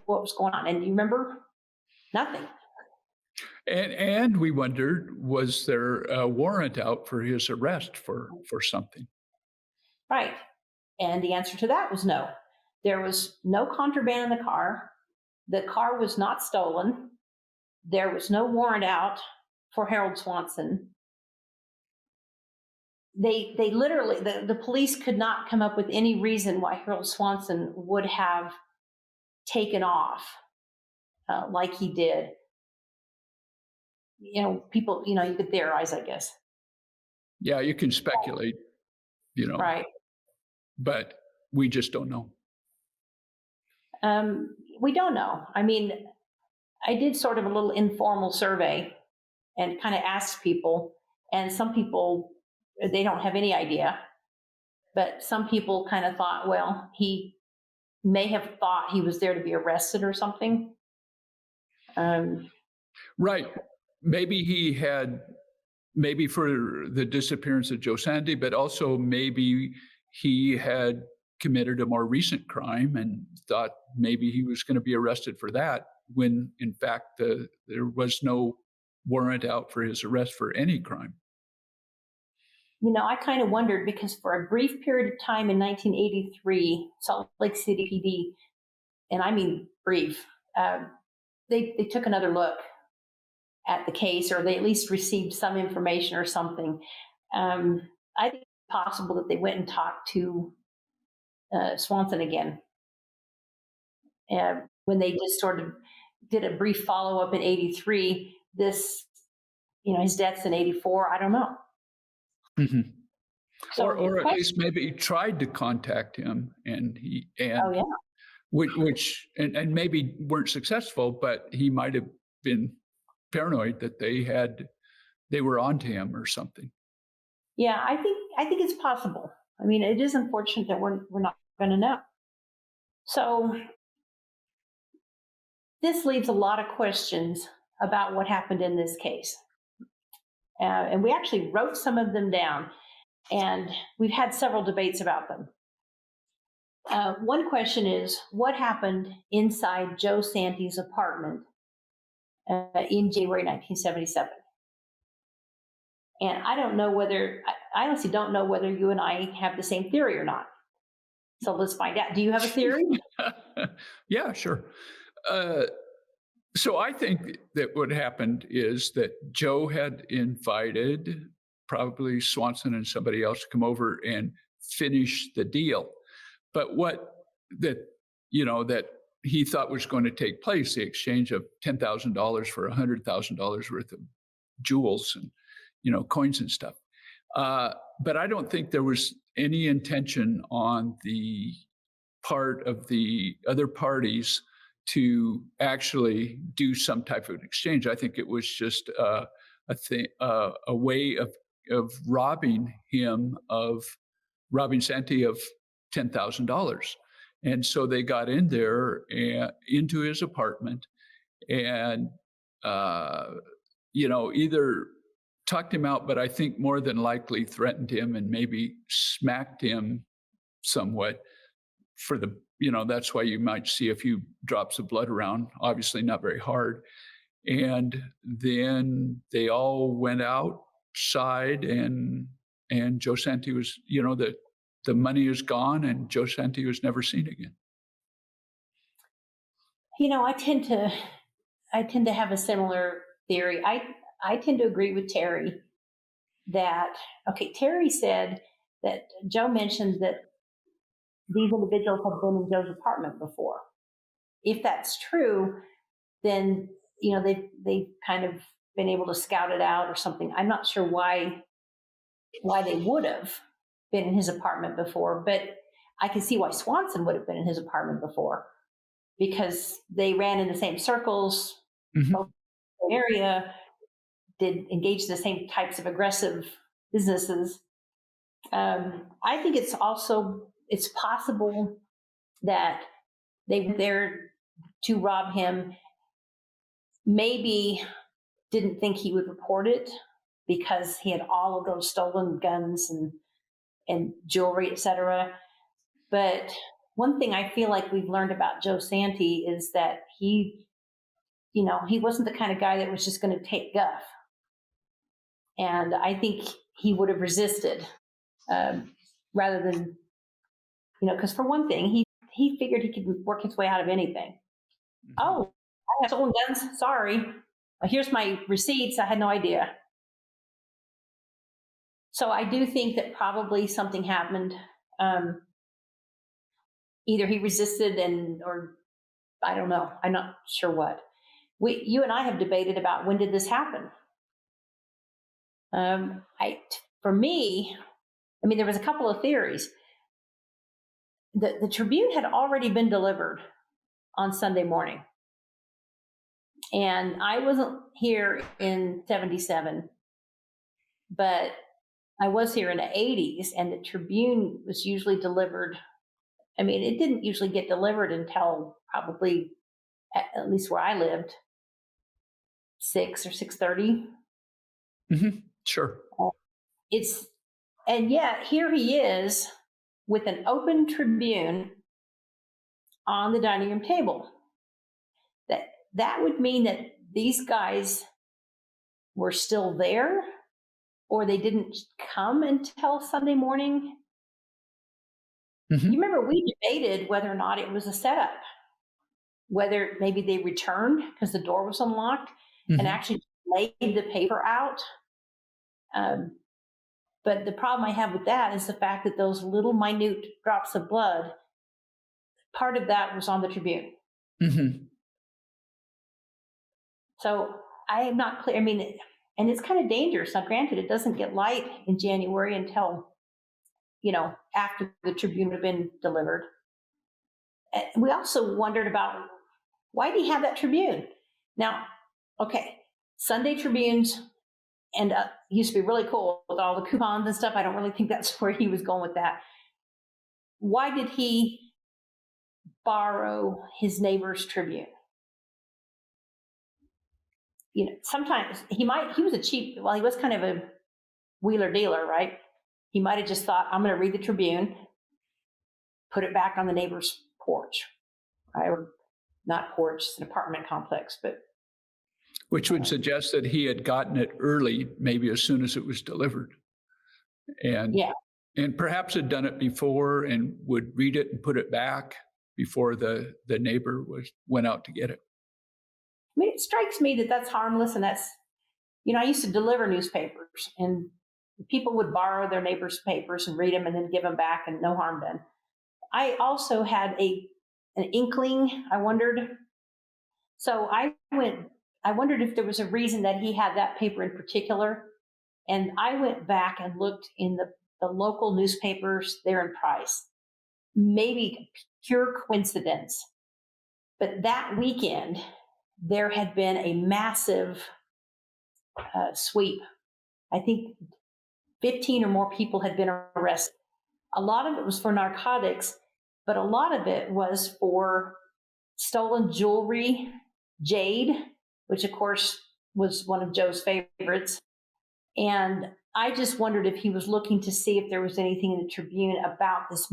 was going on? And you remember? Nothing. And we wondered, was there a warrant out for his arrest for something? Right. And the answer to that was no. There was no contraband in the car. The car was not stolen. There was no warrant out for Harold Swanson. They literally, the police could not come up with any reason why Harold Swanson would have taken off like he did. People, you could theorize, I guess. Yeah, you can speculate, Right. But we just don't know. We don't know. I did sort of a little informal survey and kind of asked people, and some people, they don't have any idea. But some people kind of thought, well, he may have thought he was there to be arrested or something. Right. Maybe for the disappearance of Joe Santi, but also maybe he had committed a more recent crime and thought maybe he was going to be arrested for that, when in fact there was no warrant out for his arrest for any crime. I kind of wondered, because for a brief period of time in 1983, Salt Lake City PD, and I mean brief, they took another look at the case, or they at least received some information or something. I think it's possible that they went and talked to Swanson again. When they just sort of did a brief follow-up in 83, his death's in 84, I don't know. Mm-hmm. So or at least maybe tried to contact him, oh, yeah. which maybe weren't successful, but he might have been paranoid that they were onto him or something. Yeah, I think it's possible. It is unfortunate that we're not going to know. So this leaves a lot of questions about what happened in this case. And we actually wrote some of them down, and we've had several debates about them. One question is, what happened inside Joe Santi's apartment in January 1977? And I honestly don't know whether you and I have the same theory or not. So let's find out. Do you have a theory? Yeah, sure. So I think that what happened is that Joe had invited probably Swanson and somebody else to come over and finish the deal. But that he thought was going to take place, the exchange of $10,000 for $100,000 worth of jewels and, coins and stuff. But I don't think there was any intention on the part of the other parties to actually do some type of exchange. I think it was just a way of robbing Santi of $10,000. And so they got in there and into his apartment and, either talked him out, but I think more than likely threatened him and maybe smacked him somewhat for that's why you might see a few drops of blood around, obviously not very hard. And then they all went outside, and Joe Santi was, the money is gone, and Joe Santi was never seen again. I tend to have a similar theory. I tend to agree with Terry that, okay, Terry said that Joe mentioned that these individuals have been in Joe's apartment before. If that's true, then, they've kind of been able to scout it out or something. I'm not sure why they would have been in his apartment before, but I can see why Swanson would have been in his apartment before, because they ran in the same circles, both in the area, did engage in the same types of aggressive businesses. I think it's possible that they were there to rob him, maybe didn't think he would report it because he had all of those stolen guns and jewelry, etc. But one thing I feel like we've learned about Joe Santi is that he wasn't the kind of guy that was just going to take guff. And I think he would have resisted rather than, because for one thing, he figured he could work his way out of anything. Oh, I have stolen guns. Sorry. Here's my receipts. I had no idea. So I do think that probably something happened. Either he resisted or I don't know. I'm not sure what. You and I have debated about when did this happen. For me, there was a couple of theories. The Tribune had already been delivered on Sunday morning. And I wasn't here in 77, but I was here in the 80s, and the Tribune was usually delivered. It didn't usually get delivered until probably, at least where I lived, 6 or 6:30. Sure. And yet here he is with an open Tribune on the dining room table. That would mean that these guys were still there, or they didn't come until Sunday morning. You remember we debated whether or not it was a setup, whether maybe they returned because the door was unlocked and actually laid the paper out. But the problem I have with that is the fact that those little minute drops of blood, part of that was on the Tribune. So I am not clear. And it's kind of dangerous. Now, granted, it doesn't get light in January until, after the Tribune had been delivered. And we also wondered about, why did he have that Tribune? Now, okay, Sunday Tribunes used to be really cool with all the coupons and stuff. I don't really think that's where he was going with that. Why did he borrow his neighbor's Tribune? Sometimes he was he was kind of a wheeler dealer, right? He might have just thought, I'm going to read the Tribune, put it back on the neighbor's porch, right? Or not porch, it's an apartment complex, but. Which would suggest that he had gotten it early, maybe as soon as it was delivered. And perhaps had done it before and would read it and put it back before the neighbor went out to get it. It strikes me that that's harmless, and that's, I used to deliver newspapers, and people would borrow their neighbors' papers and read them and then give them back, and no harm done. I also had an inkling. I wondered. So I wondered if there was a reason that he had that paper in particular, and I went back and looked in the local newspapers there in Price. Maybe pure coincidence, but that weekend there had been a massive sweep. I think 15 or more people had been arrested. A lot of it was for narcotics, but a lot of it was for stolen jewelry, jade, which of course was one of Joe's favorites. And I just wondered if he was looking to see if there was anything in the Tribune about this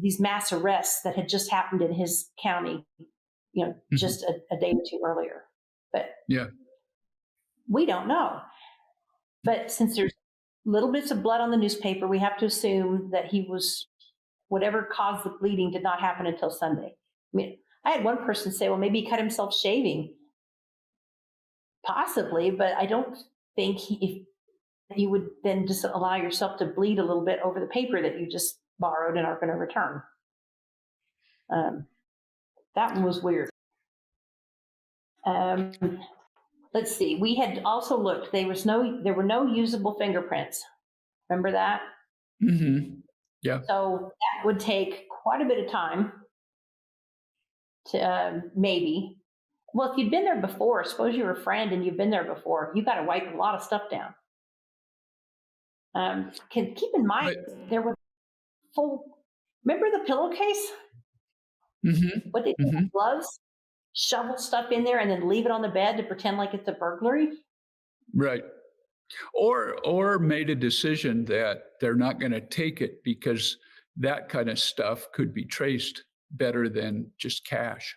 these mass arrests that had just happened in his county, just a day or two earlier. But Yeah. we don't know. But since there's little bits of blood on the newspaper, we have to assume that whatever caused the bleeding did not happen until Sunday. I mean, I had one person say, well, maybe he cut himself shaving. Possibly, but I don't think if you would then just allow yourself to bleed a little bit over the paper that you just borrowed and are going to return. That one was weird. Let's see. We had also looked. There were no usable fingerprints. Remember that? Mm-hmm. Yeah. So that would take quite a bit of time to maybe. Well, if you'd been there before, suppose you're a friend and you've been there before, you got to wipe a lot of stuff down. Keep in mind, there were remember the pillowcase? Mm-hmm. What they do with gloves? Shovel stuff in there and then leave it on the bed to pretend like it's a burglary? Right. Or made a decision that they're not going to take it because that kind of stuff could be traced better than just cash.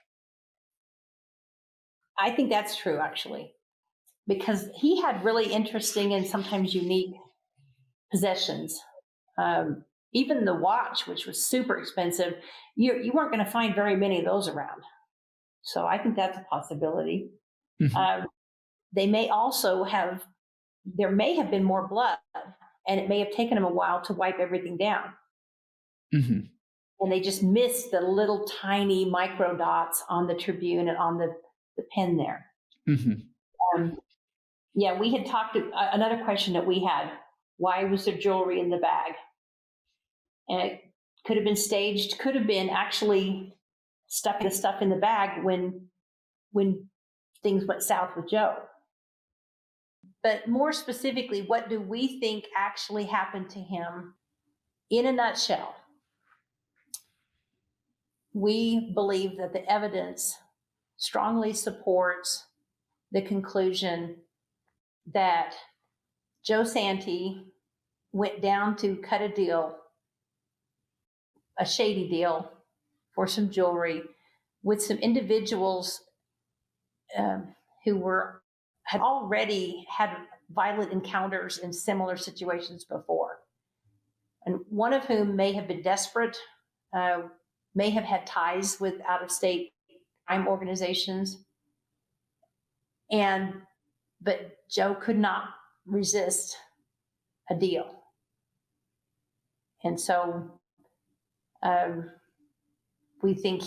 I think that's true, actually, because he had really interesting and sometimes unique possessions. Even the watch, which was super expensive, you weren't going to find very many of those around. So I think that's a possibility. Mm-hmm. There may have been more blood, and it may have taken them a while to wipe everything down. Mm-hmm. And they just missed the little tiny micro dots on the Tribune and on the pen there. Mm-hmm. We had talked, another question that we had, why was there jewelry in the bag? And it could have been staged, could have been actually stuffing the stuff in the bag when things went south with Joe. But more specifically, what do we think actually happened to him in a nutshell? We believe that the evidence strongly supports the conclusion that Joe Santi went down to cut a shady deal for some jewelry with some individuals who had already had violent encounters in similar situations before. And one of whom may have been desperate, may have had ties with out-of-state crime organizations. But Joe could not resist a deal. And so we think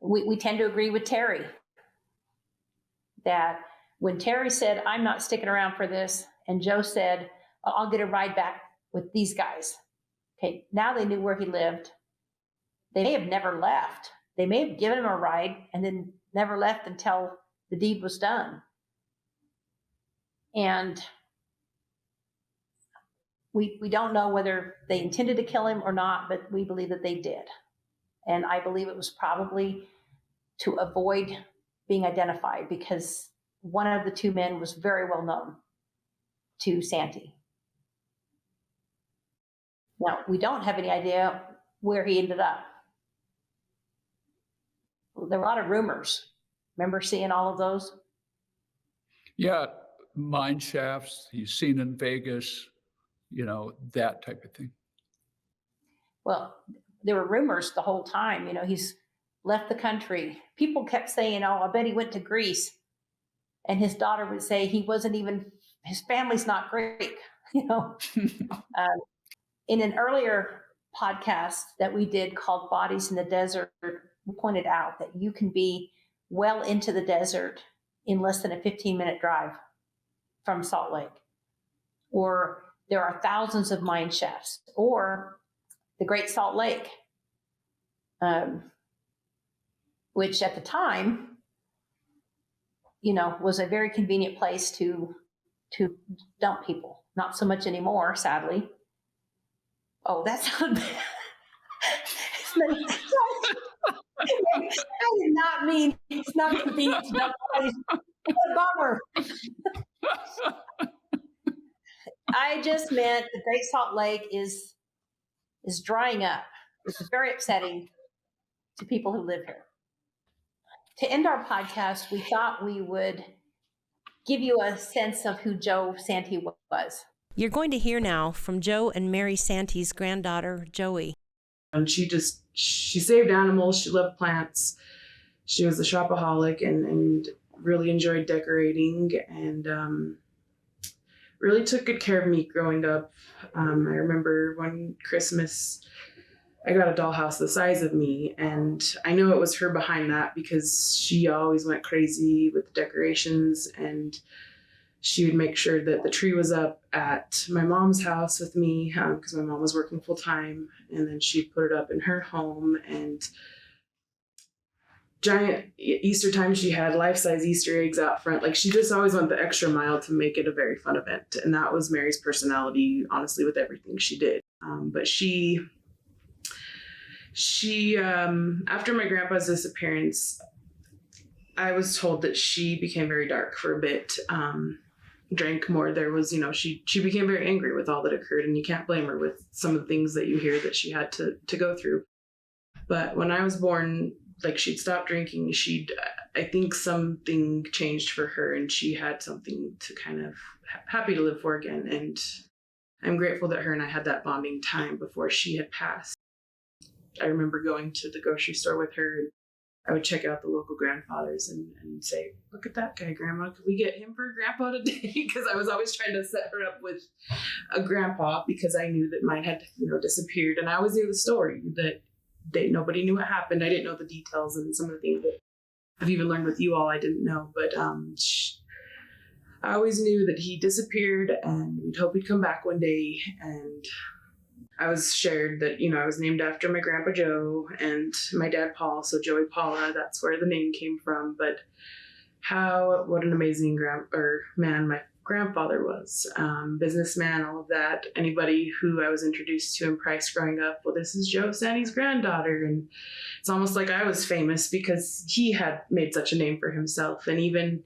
we tend to agree with Terry that when Terry said, I'm not sticking around for this, and Joe said, I'll get a ride back with these guys. Okay, now they knew where he lived. They may have never left. They may have given him a ride and then never left until the deed was done. And we don't know whether they intended to kill him or not, but we believe that they did. And I believe it was probably to avoid being identified because one of the two men was very well known to Santi. Now, we don't have any idea where he ended up. There were a lot of rumors. Remember seeing all of those? Yeah, mine shafts, he's seen in Vegas, that type of thing. Well, there were rumors the whole time. He's left the country. People kept saying, I bet he went to Greece. And his daughter would say his family's not Greek. In an earlier podcast that we did called Bodies in the Desert, we pointed out that you can be well into the desert in less than a 15-minute drive from Salt Lake. Or there are thousands of mine shafts. Or the Great Salt Lake, which at the time, was a very convenient place to dump people. Not so much anymore, sadly. Oh, that sounded bad. I did not mean it's not convenient to dump bodies. What a bummer. I just meant the Great Salt Lake is is drying up, which is very upsetting to people who live here. To end our podcast, we thought we would give you a sense of who Joe Santi was. You're going to hear now from Joe and Mary Santi's granddaughter, Joey. And she saved animals. She loved plants. She was a shopaholic and really enjoyed decorating and really took good care of me growing up. I remember one Christmas, I got a dollhouse the size of me, and I know it was her behind that because she always went crazy with the decorations, and she would make sure that the tree was up at my mom's house with me because my mom was working full time, and then she'd put it up in her home. And giant Easter time, she had life-size Easter eggs out front. Like, she just always went the extra mile to make it a very fun event, and that was Mary's personality, honestly, with everything she did. But she after my grandpa's disappearance, I was told that she became very dark for a bit, drank more. There was, she became very angry with all that occurred, and you can't blame her with some of the things that you hear that she had to go through. But when I was born, like, she'd stopped drinking. I think something changed for her, and she had something to kind of happy to live for again. And I'm grateful that her and I had that bonding time before she had passed. I remember going to the grocery store with her, and I would check out the local grandfathers and say, "Look at that guy, Grandma. Could we get him for a grandpa today?" Because I was always trying to set her up with a grandpa because I knew that mine had, disappeared. And I always knew the story that nobody knew what happened. I didn't know the details, and some of the things that I've even learned with you all I didn't know. But I always knew that he disappeared, and we'd hope he'd come back one day. And I was shared that, I was named after my grandpa Joe and my dad Paul, so Joey Paula, that's where the name came from. But what an amazing man my grandfather was. Businessman, all of that. Anybody who I was introduced to in Price growing up, well, this is Joe Santi's granddaughter. And it's almost like I was famous because he had made such a name for himself. And even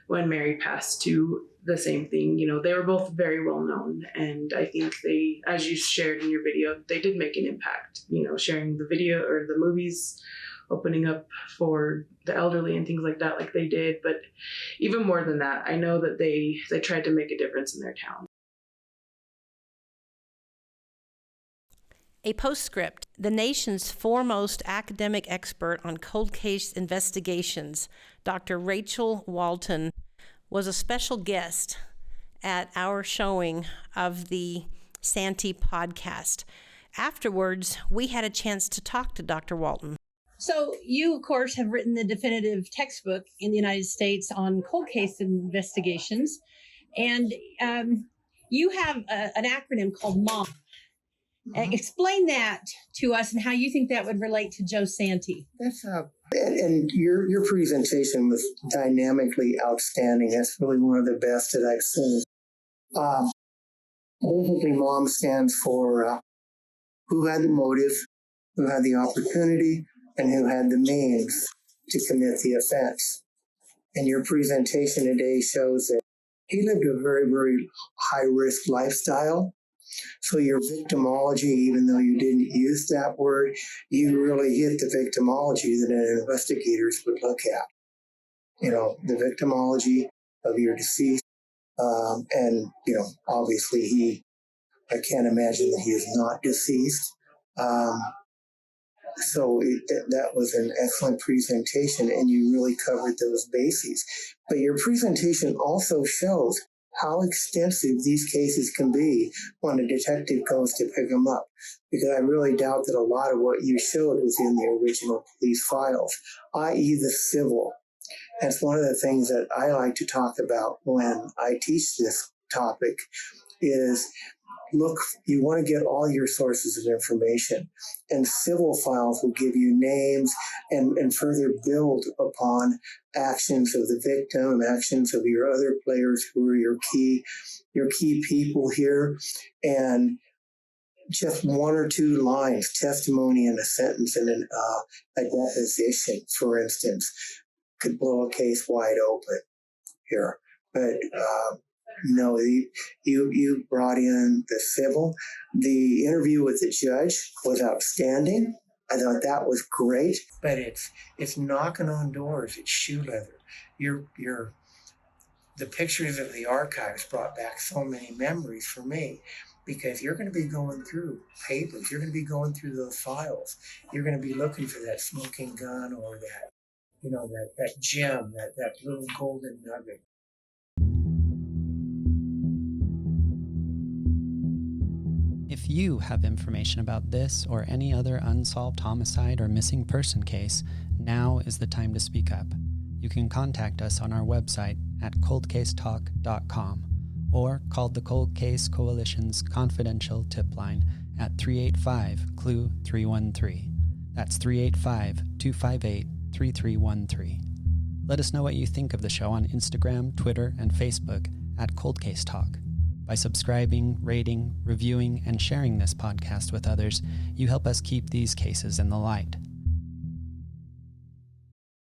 when Mary passed too, the same thing. They were both very well known, and I think they, as you shared in your video, they did make an impact. Sharing the video or the movies, opening up for the elderly and things like that, like they did. But even more than that, I know that they tried to make a difference in their town. A postscript. The nation's foremost academic expert on cold case investigations, Dr. Rachel Walton, was a special guest at our showing of the Santi podcast. Afterwards, we had a chance to talk to Dr. Walton. So you, of course, have written the definitive textbook in the United States on cold case investigations. And you have an acronym called MOM. Explain that to us and how you think that would relate to Joe Santi. And your presentation was dynamically outstanding. That's really one of the best that I've seen. Basically, MOM stands for who had the motive, who had the opportunity, and who had the means to commit the offense. And your presentation today shows that he lived a very, very high-risk lifestyle. So your victimology, even though you didn't use that word, you really hit the victimology that an investigators would look at. The victimology of your deceased. And, obviously I can't imagine that he is not deceased. So that was an excellent presentation, and you really covered those bases. But your presentation also shows how extensive these cases can be when a detective goes to pick them up. Because I really doubt that a lot of what you showed was in the original police files, i.e. the civil. That's one of the things that I like to talk about when I teach this topic is, look, you want to get all your sources of information, and civil files will give you names and further build upon actions of the victim, actions of your other players who are your key people here, and just one or two lines, testimony in a sentence in a deposition, for instance, could blow a case wide open here. But No, you brought in the civil. The interview with the judge was outstanding. I thought that was great. But it's knocking on doors. It's shoe leather. The pictures of the archives brought back so many memories for me, because you're going to be going through papers. You're going to be going through those files. You're going to be looking for that smoking gun or that gem, that little golden nugget. If you have information about this or any other unsolved homicide or missing person case, now is the time to speak up. You can contact us on our website at coldcasetalk.com or call the Cold Case Coalition's confidential tip line at 385-CLUE-313. That's 385-258-3313. Let us know what you think of the show on Instagram, Twitter, and Facebook at Cold Case Talk. By subscribing, rating, reviewing, and sharing this podcast with others, you help us keep these cases in the light.